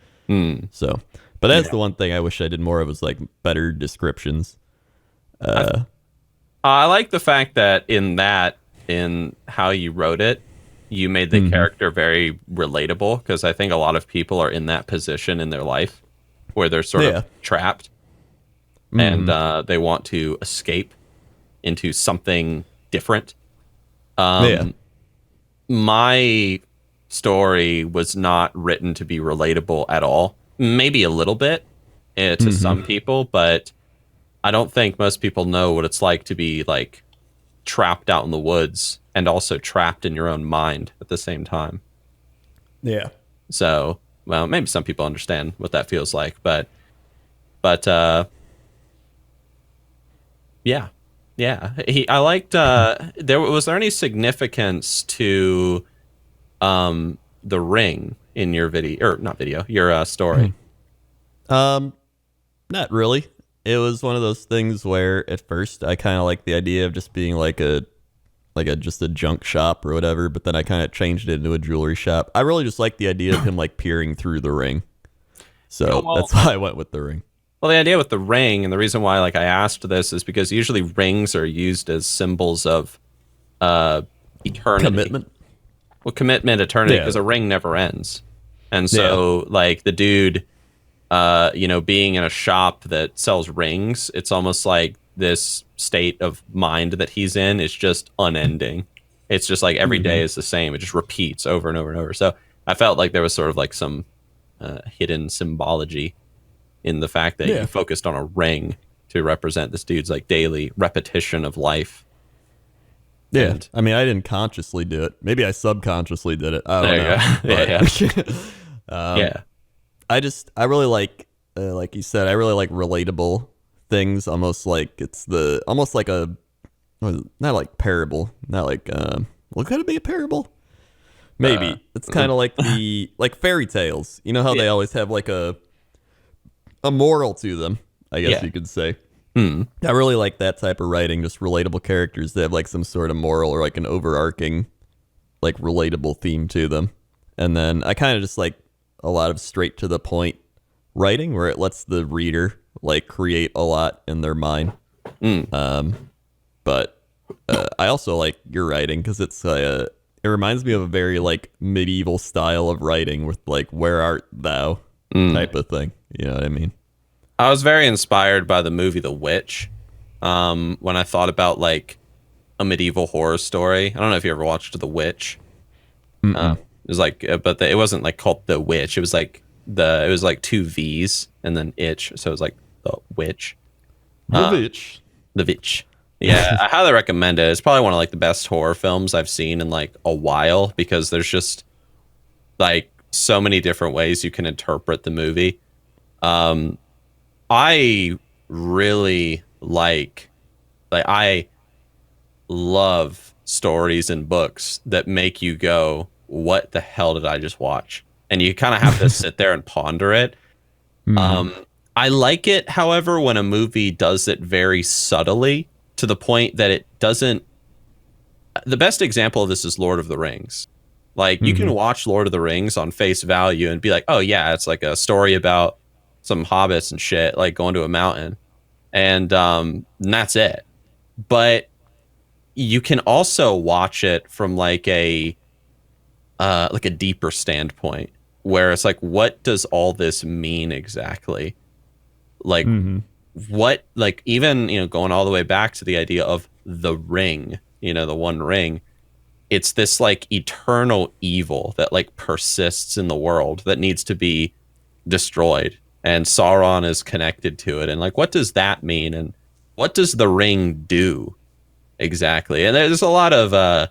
So, but that's the one thing I wish I did more of, was like better descriptions. I like the fact that in how you wrote it, you made the character very relatable, because I think a lot of people are in that position in their life where they're sort of trapped and they want to escape into something different. My story was not written to be relatable at all. Maybe a little bit to some people, but I don't think most people know what it's like to be like trapped out in the woods and also trapped in your own mind at the same time. Yeah. So, well, maybe some people understand what that feels like, but yeah. I liked, was there any significance to, the ring in your video, or not video, your, story? Not really. It was one of those things where at first I kind of liked the idea of just being like a just a junk shop or whatever, but then I kind of changed it into a jewelry shop. I really just liked the idea of him like peering through the ring. So that's why I went with the ring. Well, the idea with the ring, and the reason why like I asked this, is because usually rings are used as symbols of eternity. Commitment. Well, commitment, eternity, because a ring never ends. And so like the dude being in a shop that sells rings, it's almost like this state of mind that he's in is just unending. It's just like every day is the same. It just repeats over and over and over. So I felt like there was sort of like some hidden symbology in the fact that you focused on a ring to represent this dude's like daily repetition of life. Yeah, and, I mean, I didn't consciously do it. Maybe I subconsciously did it. I don't know. I really like you said, I really like relatable things. Almost like almost like a, not like parable, not like, could it be a parable? Maybe. It's kind of like like fairy tales. You know how they always have like a moral to them, I guess you could say. I really like that type of writing, just relatable characters that have like some sort of moral or like an overarching, like relatable theme to them. And then I kind of just like a lot of straight to the point writing where it lets the reader like create a lot in their mind. But I also like your writing because it's it reminds me of a very like medieval style of writing with like where art thou type of thing. You know what I mean? I was very inspired by the movie The Witch when I thought about like a medieval horror story. I don't know if you ever watched The Witch. It was like, but it wasn't like called The Witch. It was like it was like 2 V's and then itch, so it was like The Witch. The Witch. Yeah, I highly recommend it. It's probably one of like the best horror films I've seen in like a while, because there's just like so many different ways you can interpret the movie. I really I love stories and books that make you go, what the hell did I just watch? And you kind of have to sit there and ponder it. I like it, however, when a movie does it very subtly to the point that it doesn't. The best example of this is Lord of the Rings. Like, you can watch Lord of the Rings on face value and be like, oh yeah, it's like a story about some hobbits and shit, like going to a mountain, and that's it. But you can also watch it from like a deeper standpoint, where it's like, what does all this mean exactly? Like, what, like, even, going all the way back to the idea of the ring, the One Ring, it's this like eternal evil that like persists in the world that needs to be destroyed, and Sauron is connected to it, and like, what does that mean, and what does the ring do exactly? And there's a lot of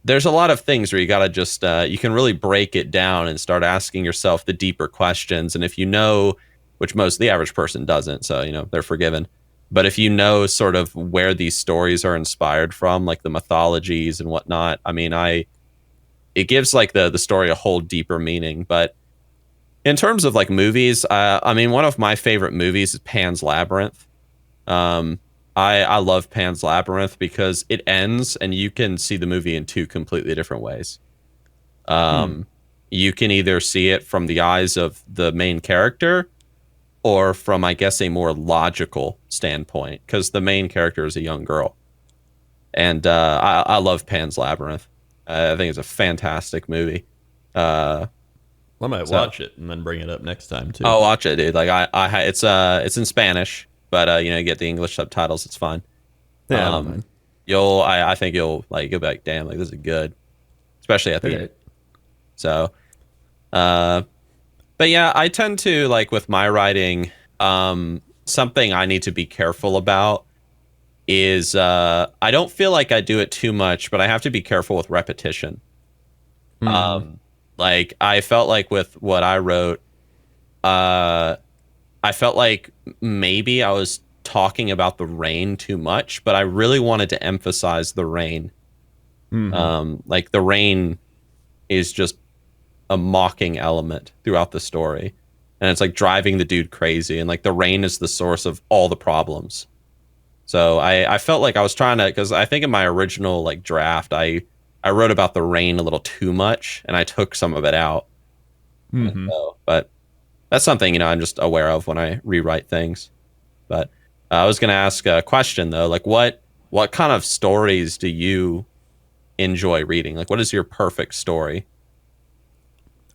there's a lot of things where you gotta just you can really break it down and start asking yourself the deeper questions. And if you know, which most the average person doesn't, so they're forgiven. But if you know sort of where these stories are inspired from, like the mythologies and whatnot, I mean, it gives like the story a whole deeper meaning. But in terms of like movies, I mean, one of my favorite movies is Pan's Labyrinth. I love Pan's Labyrinth because it ends and you can see the movie in two completely different ways. You can either see it from the eyes of the main character or from, I guess, a more logical standpoint, because the main character is a young girl. And I love Pan's Labyrinth. I think it's a fantastic movie. I might watch it and then bring it up next time too. Oh, watch it, dude! Like it's in Spanish, but you get the English subtitles. It's fine. Yeah, I think you'll be like, damn, like this is good, especially at the end. So, but yeah, I tend to like with my writing, something I need to be careful about is I don't feel like I do it too much, but I have to be careful with repetition. Like I felt like with what I wrote, I felt like maybe I was talking about the rain too much, but I really wanted to emphasize the rain. Like the rain is just a mocking element throughout the story, and it's like driving the dude crazy, and like the rain is the source of all the problems. So I felt like I was trying to, because I think in my original like draft I wrote about the rain a little too much and I took some of it out. But that's something I'm just aware of when I rewrite things. But I was gonna ask a question though, like what kind of stories do you enjoy reading? Like what is your perfect story?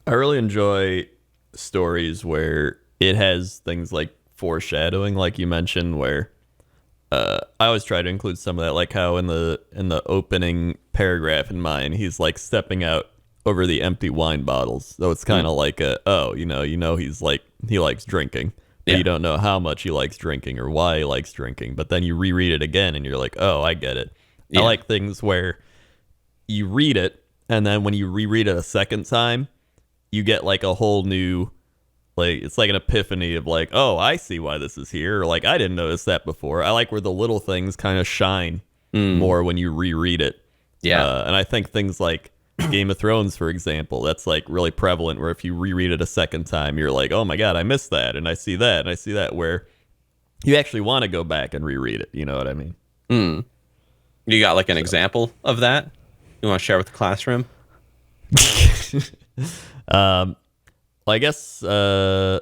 I really enjoy stories where it has things like foreshadowing, like you mentioned, where I always try to include some of that, like how in the opening paragraph in mine, he's like stepping out over the empty wine bottles. So it's kind of like he's like, he likes drinking, but you don't know how much he likes drinking or why he likes drinking. But then you reread it again and you're like, oh, I get it. I like things where you read it and then when you reread it a second time, you get like a whole new, like it's like an epiphany of like, oh, I see why this is here, or like I didn't notice that before. I like where the little things kind of shine more when you reread it. And I think things like Game of Thrones, for example, that's like really prevalent, where if you reread it a second time, you're like, oh my god, I missed that, and I see that, and I see that, where you actually want to go back and reread it. You know what I mean? You got like an example of that you want to share with the classroom? Well, I guess I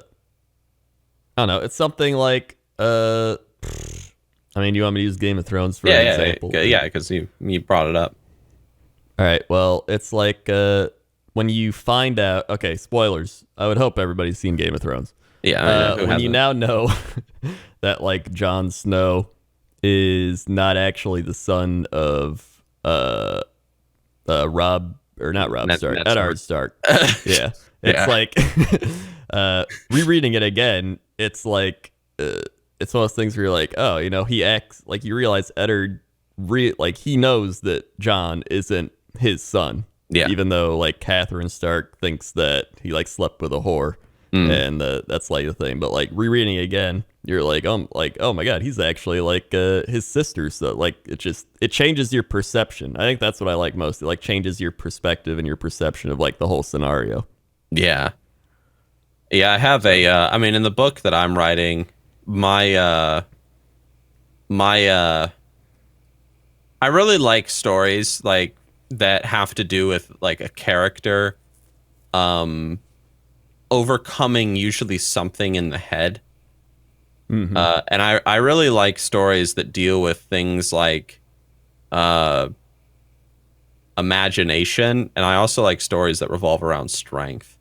don't know. It's something like I mean, you want me to use Game of Thrones for an example? Yeah, because you brought it up. All right. Well, it's like when you find out. Okay, spoilers. I would hope everybody's seen Game of Thrones. Yeah. When you now know that like Jon Snow is not actually the son of Rob, or not Rob Stark, Eddard Stark. Yeah. It's like rereading it again. It's like it's one of those things where you're like, oh, he acts like, you realize Eddard like he knows that Jon isn't his son. Yeah. Even though like Catherine Stark thinks that he like slept with a whore, and that's like the thing. But like rereading it again, you're like, oh my god, he's actually like his sister. So like it changes your perception. I think that's what I like most. It like changes your perspective and your perception of like the whole scenario. Yeah. I have I mean, in the book that I'm writing, I really like stories like that have to do with like a character overcoming usually something in the head. And I really like stories that deal with things like imagination, and I also like stories that revolve around strength.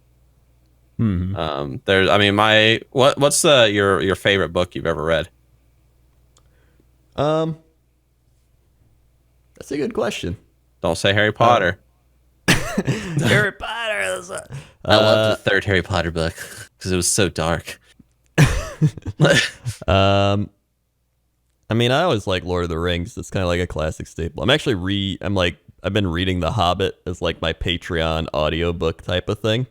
There's, I mean, what's your favorite book you've ever read? That's a good question. Don't say Harry Potter. Harry Potter. I loved the third Harry Potter book because it was so dark. I mean, I always like Lord of the Rings. It's kind of like a classic staple. I'm I've been reading The Hobbit as like my Patreon audiobook type of thing.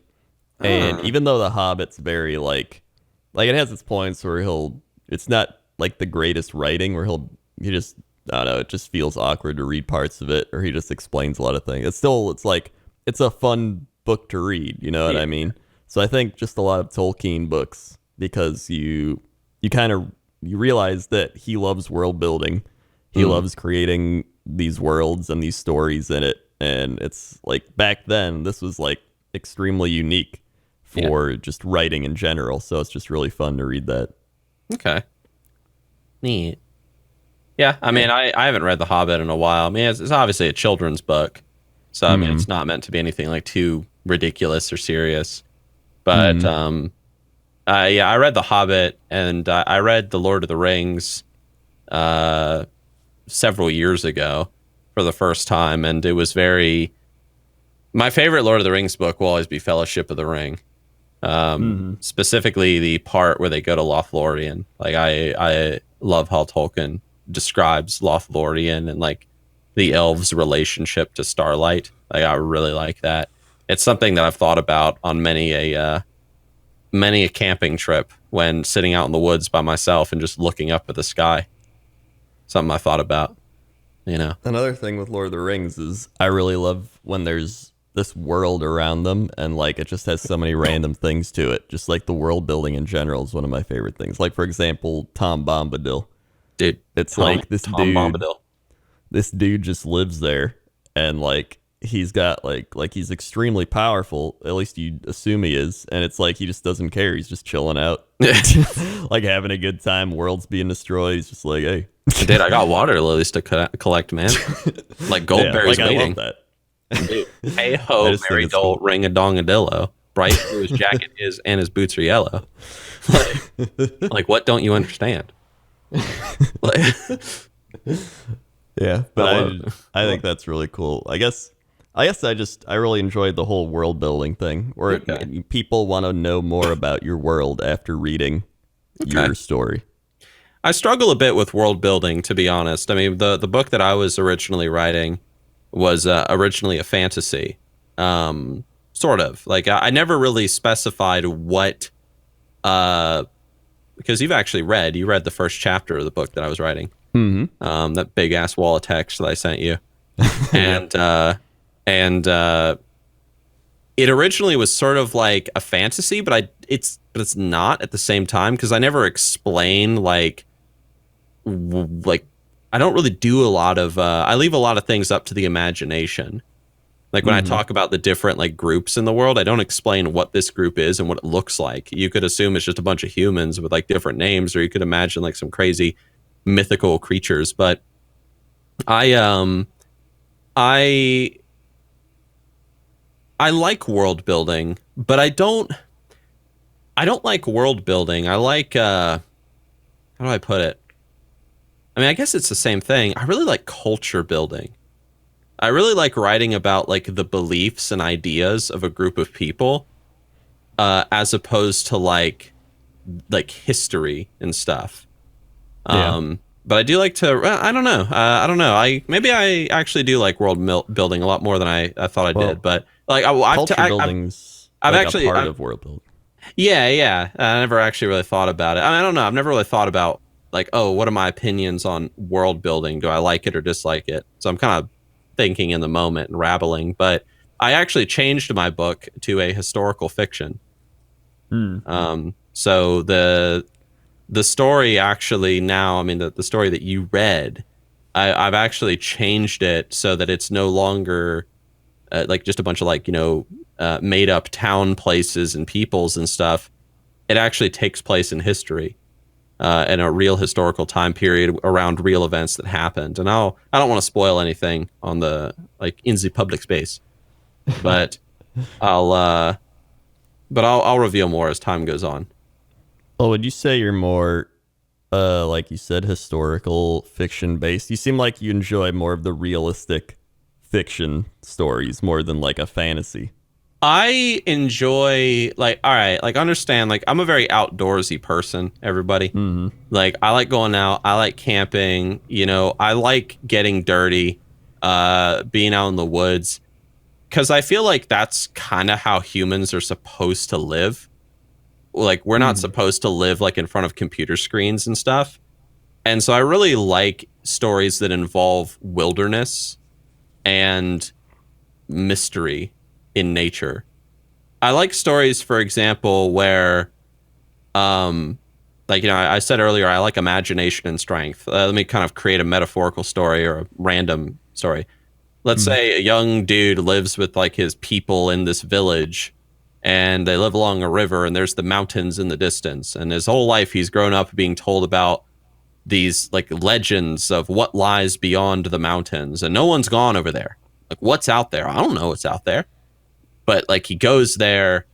And even though The Hobbit's very like it has its points where it's not like the greatest writing where he just, I don't know, it just feels awkward to read parts of it, or he just explains a lot of things. It's a fun book to read, you know what I mean? So I think just a lot of Tolkien books, because you realize that he loves world building. He loves creating these worlds and these stories in it. And it's like back then, this was like extremely unique for just writing in general. So it's just really fun to read that. Okay. Neat. Yeah, I mean, I haven't read The Hobbit in a while. I mean, it's obviously a children's book. So, I mean, it's not meant to be anything like too ridiculous or serious. But, I read The Hobbit, and I read The Lord of the Rings several years ago for the first time. And it was my favorite Lord of the Rings book will always be Fellowship of the Ring. Specifically the part where they go to Lothlorien. Like, I love how Tolkien describes Lothlorien and like the elves' relationship to starlight. Like, I really like that. It's something that I've thought about on many a camping trip when sitting out in the woods by myself and just looking up at the sky. Something I thought about, you know. Another thing with Lord of the Rings is I really love when there's this world around them and like it just has so many random things to it. Just like the world building in general is one of my favorite things. Like, for example, Tom Bombadil. Dude, it's like this dude just lives there, and like he's got like he's extremely powerful, at least you assume he is, and it's like he just doesn't care. He's just chilling out, like having a good time. World's being destroyed, he's just like, hey dude, I got water lilies to collect, man. Like Goldberry's waiting. I love that. Dude, hey ho, Mary Dole, cool. Ring a dongadillo. Bright blue his jacket is, and his boots are yellow. Like what don't you understand? Yeah, but I think that's really cool. I guess I really enjoyed the whole world building thing, where people want to know more about your world after reading your story. I struggle a bit with world building, to be honest. I mean, the book that I was originally writing was originally a fantasy, sort of. Like, I never really specified what, because you read the first chapter of the book that I was writing. That big ass wall of text that I sent you, and it originally was sort of like a fantasy, but it's not at the same time, because I never explain like I don't really do a lot of I leave a lot of things up to the imagination. Like when I talk about the different like groups in the world, I don't explain what this group is and what it looks like. You could assume it's just a bunch of humans with like different names, or you could imagine like some crazy mythical creatures. But I like world building, but I don't like world building. I like how do I put it? I mean, I guess it's the same thing. I really like culture building. I really like writing about like the beliefs and ideas of a group of people, as opposed to like history and stuff. But I do like to. I don't know. I actually do like world building a lot more than I thought I did. But like culture building's I've like actually a part of world building. Yeah. I never actually really thought about it. I don't know. I've never really thought about like, oh, what are my opinions on world building? Do I like it or dislike it? So I'm kind of thinking in the moment and rabbling. But I actually changed my book to a historical fiction. So the story actually now, I mean, the story that you read, I've actually changed it so that it's no longer like just a bunch of like, made up town places and peoples and stuff. It actually takes place in history, in a real historical time period around real events that happened. And I don't want to spoil anything on the in the public space, but I'll reveal more as time goes on. Well, would you say you're more, like you said, historical fiction based? You seem like you enjoy more of the realistic fiction stories more than like a fantasy. I enjoy understand, like I'm a very outdoorsy person, everybody. Like I like going out, I like camping, I like getting dirty. being out in the woods, because I feel like that's kind of how humans are supposed to live. Like, we're not supposed to live like in front of computer screens and stuff. And so I really like stories that involve wilderness and mystery in nature. I like stories, for example, where, like, I said earlier, I like imagination and strength. Let me kind of create a metaphorical story or a random story. Let's say a young dude lives with like his people in this village, and they live along a river, and there's the mountains in the distance. And his whole life, he's grown up being told about these like legends of what lies beyond the mountains, and no one's gone over there. Like, what's out there? I don't know what's out there. But like, he goes there,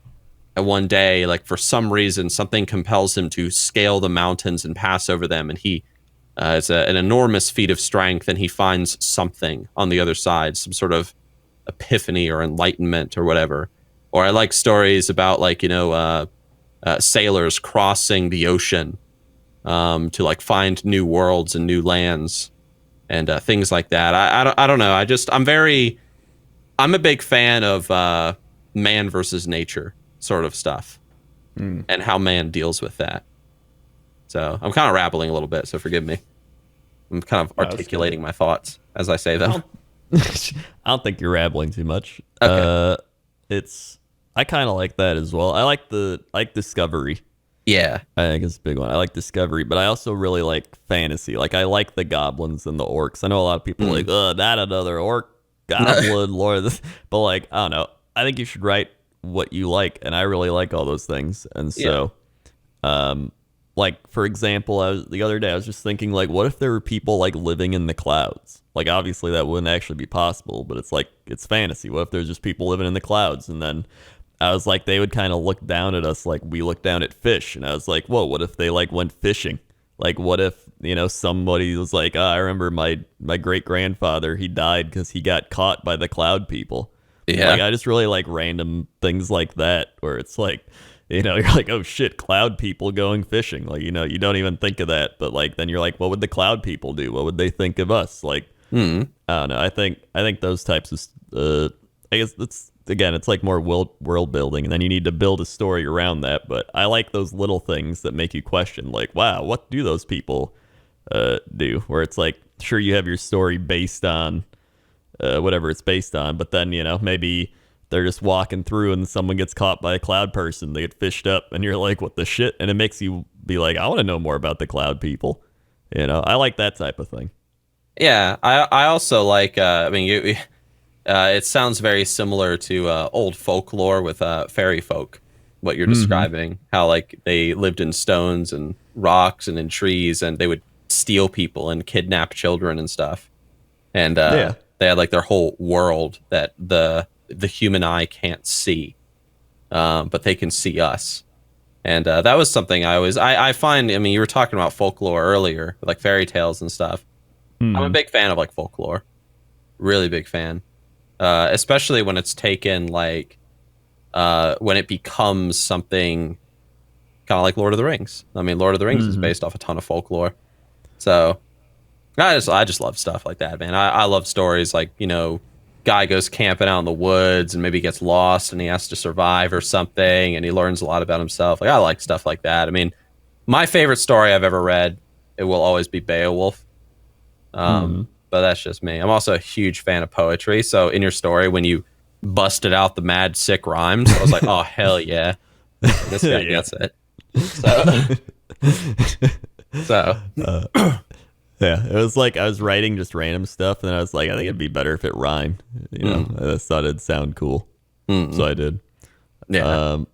and one day, like, for some reason, something compels him to scale the mountains and pass over them, and he it's an enormous feat of strength, and he finds something on the other side, some sort of epiphany or enlightenment or whatever. Or I like stories about, like, sailors crossing the ocean to like find new worlds and new lands and things like that. I don't know. I'm a big fan of man versus nature sort of stuff and how man deals with that. So I'm kind of rambling a little bit, so forgive me. I'm kind of articulating my thoughts as I say them. I don't think you're rambling too much. Okay. I kind of like that as well. I like Discovery. Yeah. I think it's a big one. I like Discovery, but I also really like fantasy. Like, I like the goblins and the orcs. I know a lot of people are like, that another orc, goblin, lord of this. But like, I don't know. I think you should write what you like, and I really like all those things. And so, like, for example, the other day I was just thinking, like, what if there were people like living in the clouds? Like, obviously that wouldn't actually be possible, but it's like, it's fantasy. What if there's just people living in the clouds? And then I was like, they would kind of look down at us like we look down at fish. And I was like, whoa, what if they like went fishing? Like, what if, somebody was like, I remember my great grandfather, he died because he got caught by the cloud people. Yeah. Like, I just really like random things like that, where it's like, you're like, oh shit, cloud people going fishing. Like, you don't even think of that. But like, then you're like, what would the cloud people do? What would they think of us? Like, I don't know. I think those types of, I guess it's like more world building, and then you need to build a story around that. But I like those little things that make you question, like, wow, what do those people do? Where it's like, sure, you have your story based on whatever it's based on, but then, maybe they're just walking through and someone gets caught by a cloud person, they get fished up, and you're like, what the shit? And it makes you be like, I want to know more about the cloud people. I like that type of thing. Yeah, I also like, it sounds very similar to old folklore with fairy folk, what you're describing, how like they lived in stones and rocks and in trees, and they would steal people and kidnap children and stuff. And they had like their whole world that the human eye can't see, but they can see us. And that was something I find, you were talking about folklore earlier, like fairy tales and stuff. I'm a big fan of like folklore, really big fan. Especially when it's taken like when it becomes something kind of like Lord of the Rings. Lord of the Rings is based off a ton of folklore. So I just love stuff like that, man. I love stories like, guy goes camping out in the woods and maybe gets lost and he has to survive or something, and he learns a lot about himself. Like, I like stuff like that. My favorite story I've ever read, it will always be Beowulf. But that's just me. I'm also a huge fan of poetry. So in your story, when you busted out the mad sick rhymes, I was like, oh, hell yeah. This guy gets it. So. Yeah, it was like I was writing just random stuff, and then I was like, I think it'd be better if it rhymed. I just thought it'd sound cool. So I did. Yeah.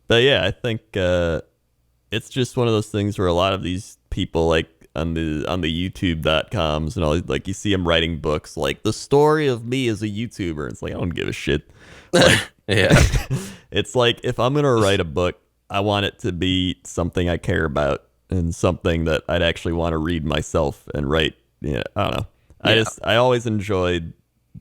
But yeah, I think it's just one of those things where a lot of these people, like, on the YouTube.coms and all, like, you see them writing books like the story of me as a YouTuber. It's like, I don't give a shit. Like, it's like, if I'm gonna write a book, I want it to be something I care about and something that I'd actually want to read myself and write. I don't know. I always enjoyed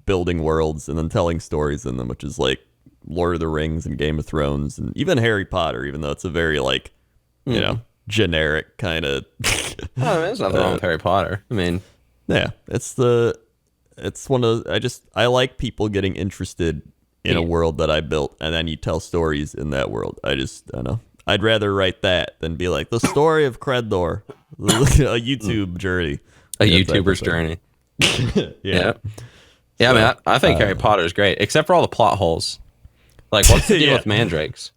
building worlds and then telling stories in them, which is like Lord of the Rings and Game of Thrones and even Harry Potter, even though it's a very like generic kind of there's nothing wrong with Harry Potter. yeah, it's the it's one of I like people getting interested in a world that I built, and then you tell stories in that world. I don't know. I'd rather write that than be like the story of Crendor, a YouTube journey, a YouTuber's journey. Yeah. Yeah, so, man, I think Harry Potter is great, except for all the plot holes. Like, what's the deal with mandrakes?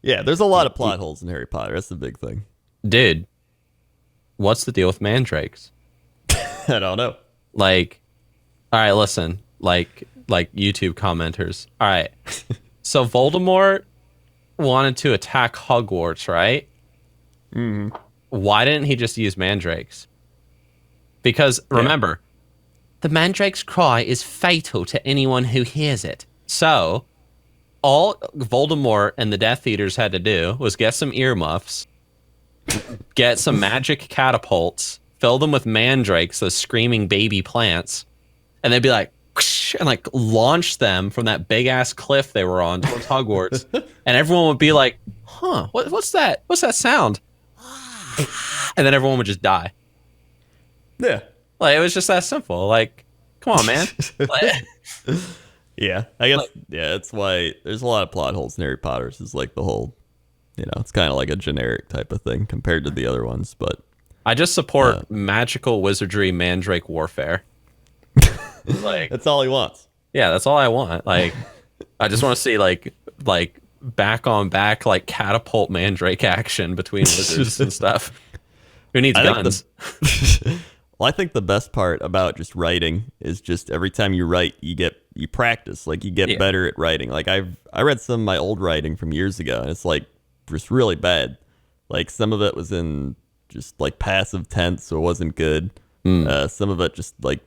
Yeah, there's a lot of plot holes in Harry Potter. That's the big thing. Dude, what's the deal with mandrakes? I don't know. Like, all right, listen, like YouTube commenters. All right, so Voldemort wanted to attack Hogwarts, right? Mm-hmm. Why didn't he just use mandrakes? Because remember, the mandrake's cry is fatal to anyone who hears it. So, all Voldemort and the Death Eaters had to do was get some earmuffs, get some magic catapults, fill them with mandrakes, those screaming baby plants, and they'd be like, whoosh, and like launch them from that big ass cliff they were on towards Hogwarts, and everyone would be like, "Huh? What's that? What's that sound?" And then everyone would just die. Yeah. Like, it was just that simple. Like, come on, man. Yeah, I guess. That's why there's a lot of plot holes in Harry Potter's. Is like the whole, it's kind of like a generic type of thing compared to the other ones. But I just support magical wizardry mandrake warfare. Like, that's all he wants. Yeah, that's all I want. Like, I just want to see like back on back like catapult mandrake action between wizards and stuff. Who needs guns? Well, I think the best part about just writing is just every time you write, you practice, like you get better at writing. Like I read some of my old writing from years ago, and it's like just really bad. Like some of it was in just like passive tense, so it wasn't good. Some of it just like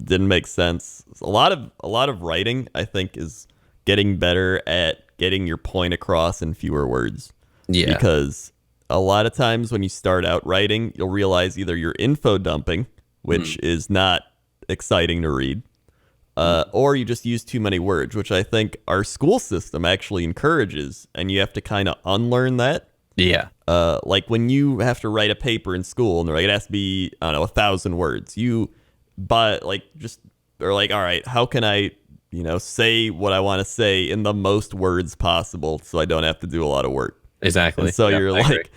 didn't make sense. A lot of writing, I think, is getting better at getting your point across in fewer words. Yeah, because a lot of times when you start out writing, you'll realize either you're info dumping, which is not exciting to read, or you just use too many words, which I think our school system actually encourages, and you have to kind of unlearn that. Yeah. Like when you have to write a paper in school, and it has to be, I don't know, 1,000 words. All right, how can I, say what I want to say in the most words possible so I don't have to do a lot of work. Exactly. And so you're like,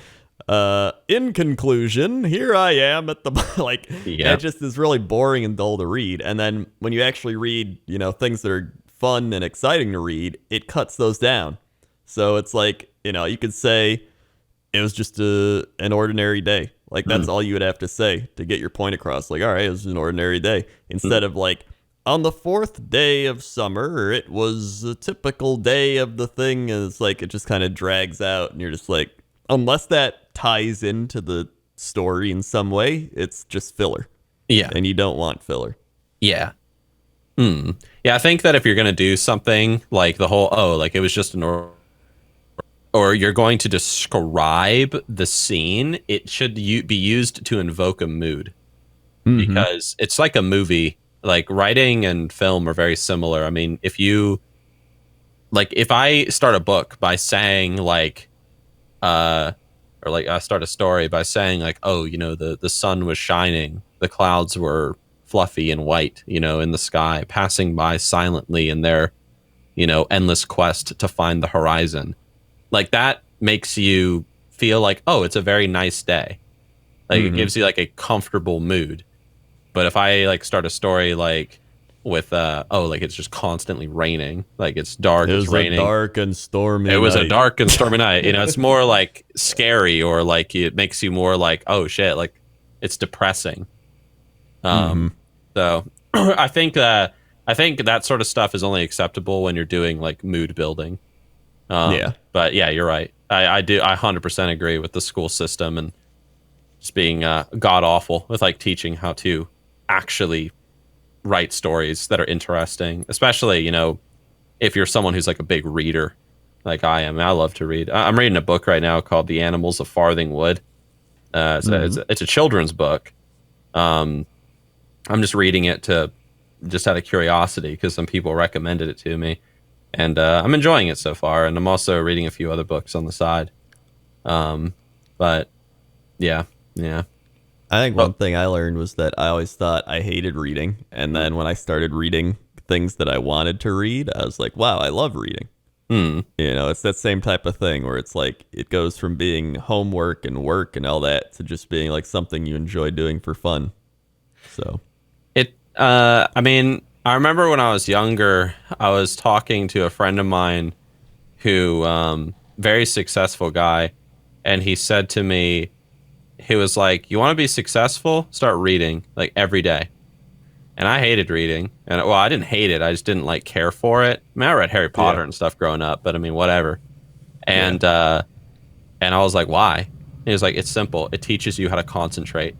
in conclusion, here I am at the that just is really boring and dull to read. And then when you actually read, things that are fun and exciting to read, it cuts those down. So it's like, you could say it was just an ordinary day. Like that's all you would have to say to get your point across. Like, all right, it was an ordinary day. Instead of like, on the 4th day of summer, it was a typical day of the thing. And it's like, it just kind of drags out. And you're just like, unless that ties into the story in some way, it's just filler. Yeah. And you don't want filler. Yeah. Yeah, I think that if you're going to do something like the whole, like it was just or you're going to describe the scene, it should be used to invoke a mood. Because it's like a movie. Like writing and film are very similar. I mean, if I start a book by saying I start a story by saying like, oh, the sun was shining, the clouds were fluffy and white, in the sky, passing by silently in their, endless quest to find the horizon. Like that makes you feel like, oh, it's a very nice day. Like it gives you like a comfortable mood. But if I start a story with it's just constantly raining, like it's dark, it's raining. It was a dark and stormy. It was a dark and stormy night. It's more like scary, or like it makes you more like, oh shit, like it's depressing. So I think that sort of stuff is only acceptable when you're doing like mood building. But yeah, you're right. I 100% agree with the school system and just being god awful with like teaching how to actually write stories that are interesting, especially if you're someone who's like a big reader like I am. I love to read. I'm reading a book right now called The Animals of Farthing Wood. It's a children's book. I'm just reading it just out of curiosity because some people recommended it to me, and I'm enjoying it so far, and I'm also reading a few other books on the side. But yeah. I think one thing I learned was that I always thought I hated reading, and then when I started reading things that I wanted to read, I was like, wow, I love reading. You know, it's that same type of thing where it's like it goes from being homework and work and all that to just being like something you enjoy doing for fun. So I mean, I remember when I was younger, I was talking to a friend of mine who very successful guy, and he said to me, he was like, you want to be successful? Start reading like every day. And I hated reading. And well, I didn't hate it. I just didn't like care for it. I mean, I read Harry Potter and stuff growing up, but I mean, whatever. And I was like, why? He was like, it's simple. It teaches you how to concentrate.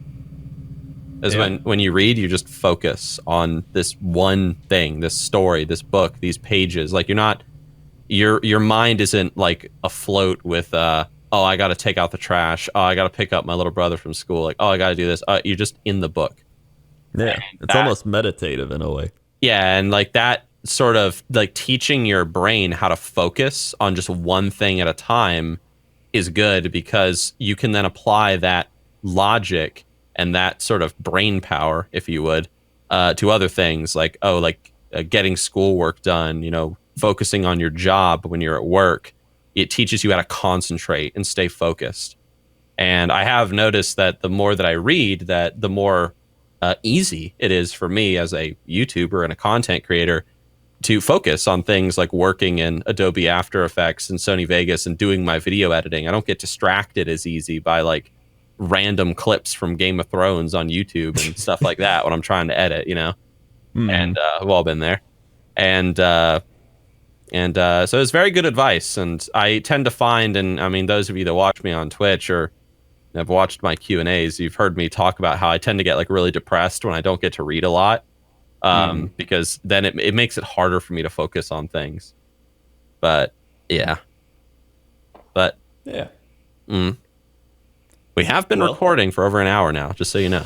Is when you read, you just focus on this one thing, this story, this book, these pages. Like your mind isn't like afloat with oh, I got to take out the trash. Oh, I got to pick up my little brother from school. Like, oh, I got to do this. You're just in the book. Yeah, it's almost meditative in a way. Yeah, and like that sort of like teaching your brain how to focus on just one thing at a time is good because you can then apply that logic and that sort of brain power, if you would, to other things like, getting schoolwork done, you know, focusing on your job when you're at work. It teaches you how to concentrate and stay focused. And I have noticed that the more that I read, that the more easy it is for me as a YouTuber and a content creator to focus on things like working in Adobe After Effects and Sony Vegas and doing my video editing. I don't get distracted as easy by like random clips from Game of Thrones on YouTube and stuff like that when I'm trying to edit, you know? And we've all been there. And so it's very good advice. And I tend to find, and I mean, those of you that watch me on Twitch or have watched my Q&As, you've heard me talk about how I tend to get like really depressed when I don't get to read a lot. Because then it makes it harder for me to focus on things. But yeah. We have been recording for over an hour now, just so you know.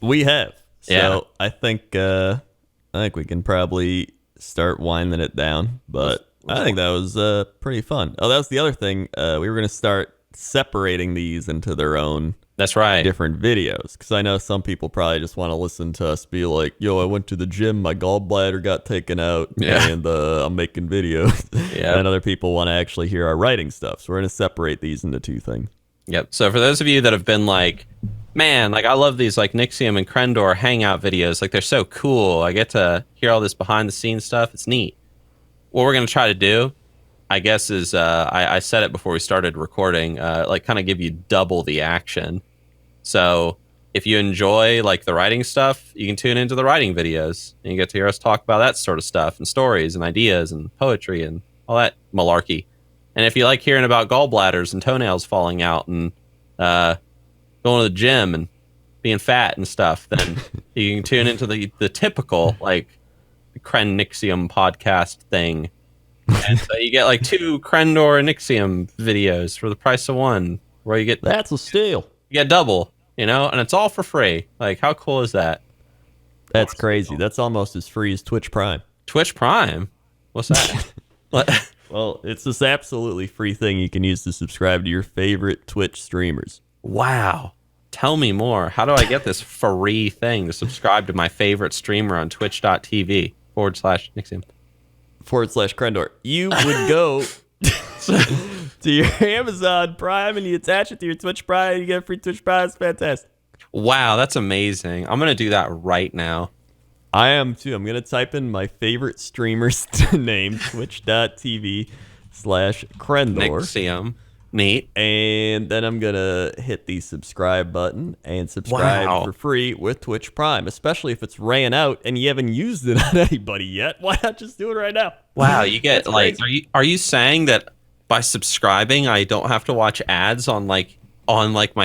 We have. So Yeah. I think we can probably start winding it down. But I think that was pretty fun. Oh, that was the other thing. We were going to start separating these into their own That's right. different videos. Because I know some people probably just want to listen to us be like, yo, I went to the gym, my gallbladder got taken out, and I'm making videos. Yep. And other people want to actually hear our writing stuff. So we're going to separate these into two things. Yep. So for those of you that have been like, man, like I love these like Nixxiom and Crendor hangout videos. Like they're so cool. I get to hear all this behind the scenes stuff. It's neat. What we're going to try to do, I guess, is I said it before we started recording, like kind of give you double the action. So if you enjoy like the writing stuff, you can tune into the writing videos and you get to hear us talk about that sort of stuff and stories and ideas and poetry and all that malarkey. And if you like hearing about gallbladders and toenails falling out and going to the gym and being fat and stuff, then you can tune into the typical like Crend Nixxiom podcast thing. And so you get like 2 Crendor and Nixxiom videos for the price of one, where you get That's a steal. you get double, you know, and it's all for free. Like, how cool is that? That's crazy. That's almost as free as Twitch Prime. Twitch Prime? What's that? What? Well, it's this absolutely free thing you can use to subscribe to your favorite Twitch streamers. Wow. Tell me more. How do I get this free thing to subscribe to my favorite streamer on twitch.tv/Nixxiom? /Crendor. You would go to your Amazon Prime and you attach it to your Twitch Prime and you get a free Twitch Prime. It's fantastic. Wow, that's amazing. I'm going to do that right now. I am too. I'm going to type in my favorite streamer's name, twitch.tv/Crendor. Nixxiom. Neat. And then I'm going to hit the subscribe button and subscribe for free with Twitch Prime, especially if it's ran out and you haven't used it on anybody yet. Why not just do it right now? Wow, you get That's like crazy. are you saying that by subscribing I don't have to watch ads on my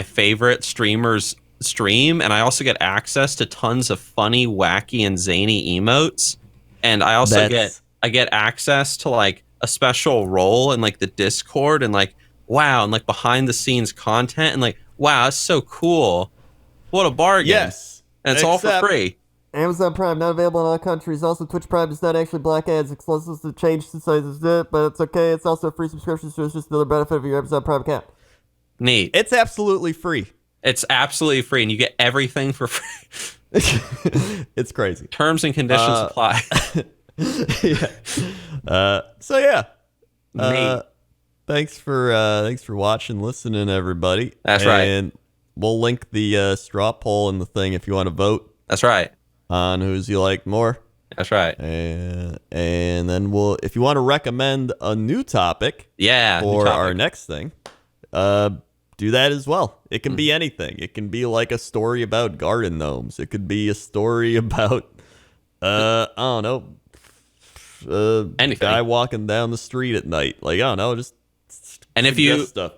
favorite streamer's stream, and I also get access to tons of funny, wacky, and zany emotes, and I also get access to like a special role in like the Discord, and like wow, and like behind the scenes content, and like wow, that's so cool. What a bargain. Yes. And it's all for free. Amazon Prime not available in all countries. Also, Twitch Prime does not actually block ads. Exclusives to change the sizes, but it's okay. It's also a free subscription, so it's just another benefit of your Amazon Prime account. Neat. It's absolutely free. It's absolutely free, and you get everything for free. It's crazy. Terms and conditions apply. Yeah. So yeah. Thanks for watching, listening, everybody. That's right. And we'll link the straw poll in the thing if you want to vote. That's right. On who's you like more. That's right. And then if you want to recommend a new topic, for our next thing, do that as well. It can be anything. It can be like a story about garden gnomes. It could be a story about I don't know, anything. Guy walking down the street at night. Like, I don't know, just and if you stuff.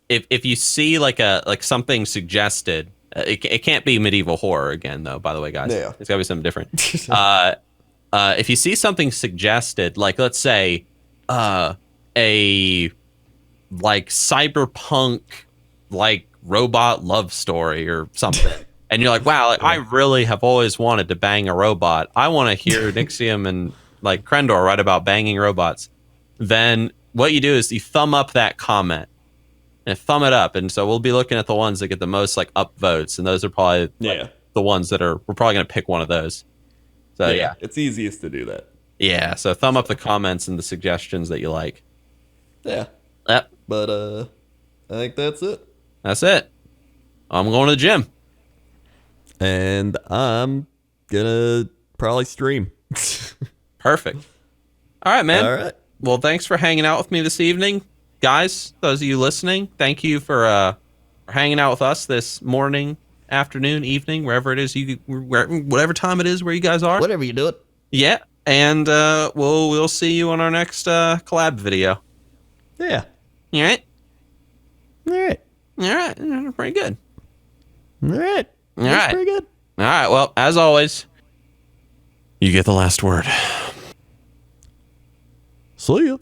if you see like something suggested, it can't be medieval horror again though. By the way, guys, it's gotta be something different. If you see something suggested, like let's say a like cyberpunk like robot love story or something, and you're like, wow, like, I really have always wanted to bang a robot. I want to hear Nixxiom and like Crendor write about banging robots. Then what you do is you thumb up that comment and thumb it up, and so we'll be looking at the ones that get the most like up votes, and those are probably the ones that we're probably gonna pick one of those. So yeah, it's easiest to do that. Yeah, so thumb up the comments and the suggestions that you like. Yeah. Yep. But I think that's it. That's it. I'm going to the gym. And I'm gonna probably stream. Perfect. All right, man. All right. Well, thanks for hanging out with me this evening. Guys, those of you listening, thank you for hanging out with us this morning, afternoon, evening, wherever it is whatever time it is where you guys are. Whatever you do it. Yeah. And we'll see you on our next collab video. Yeah. All right. All right. All right. Pretty good. All right. All That's right. pretty good. All right. Well, as always, you get the last word. See ya.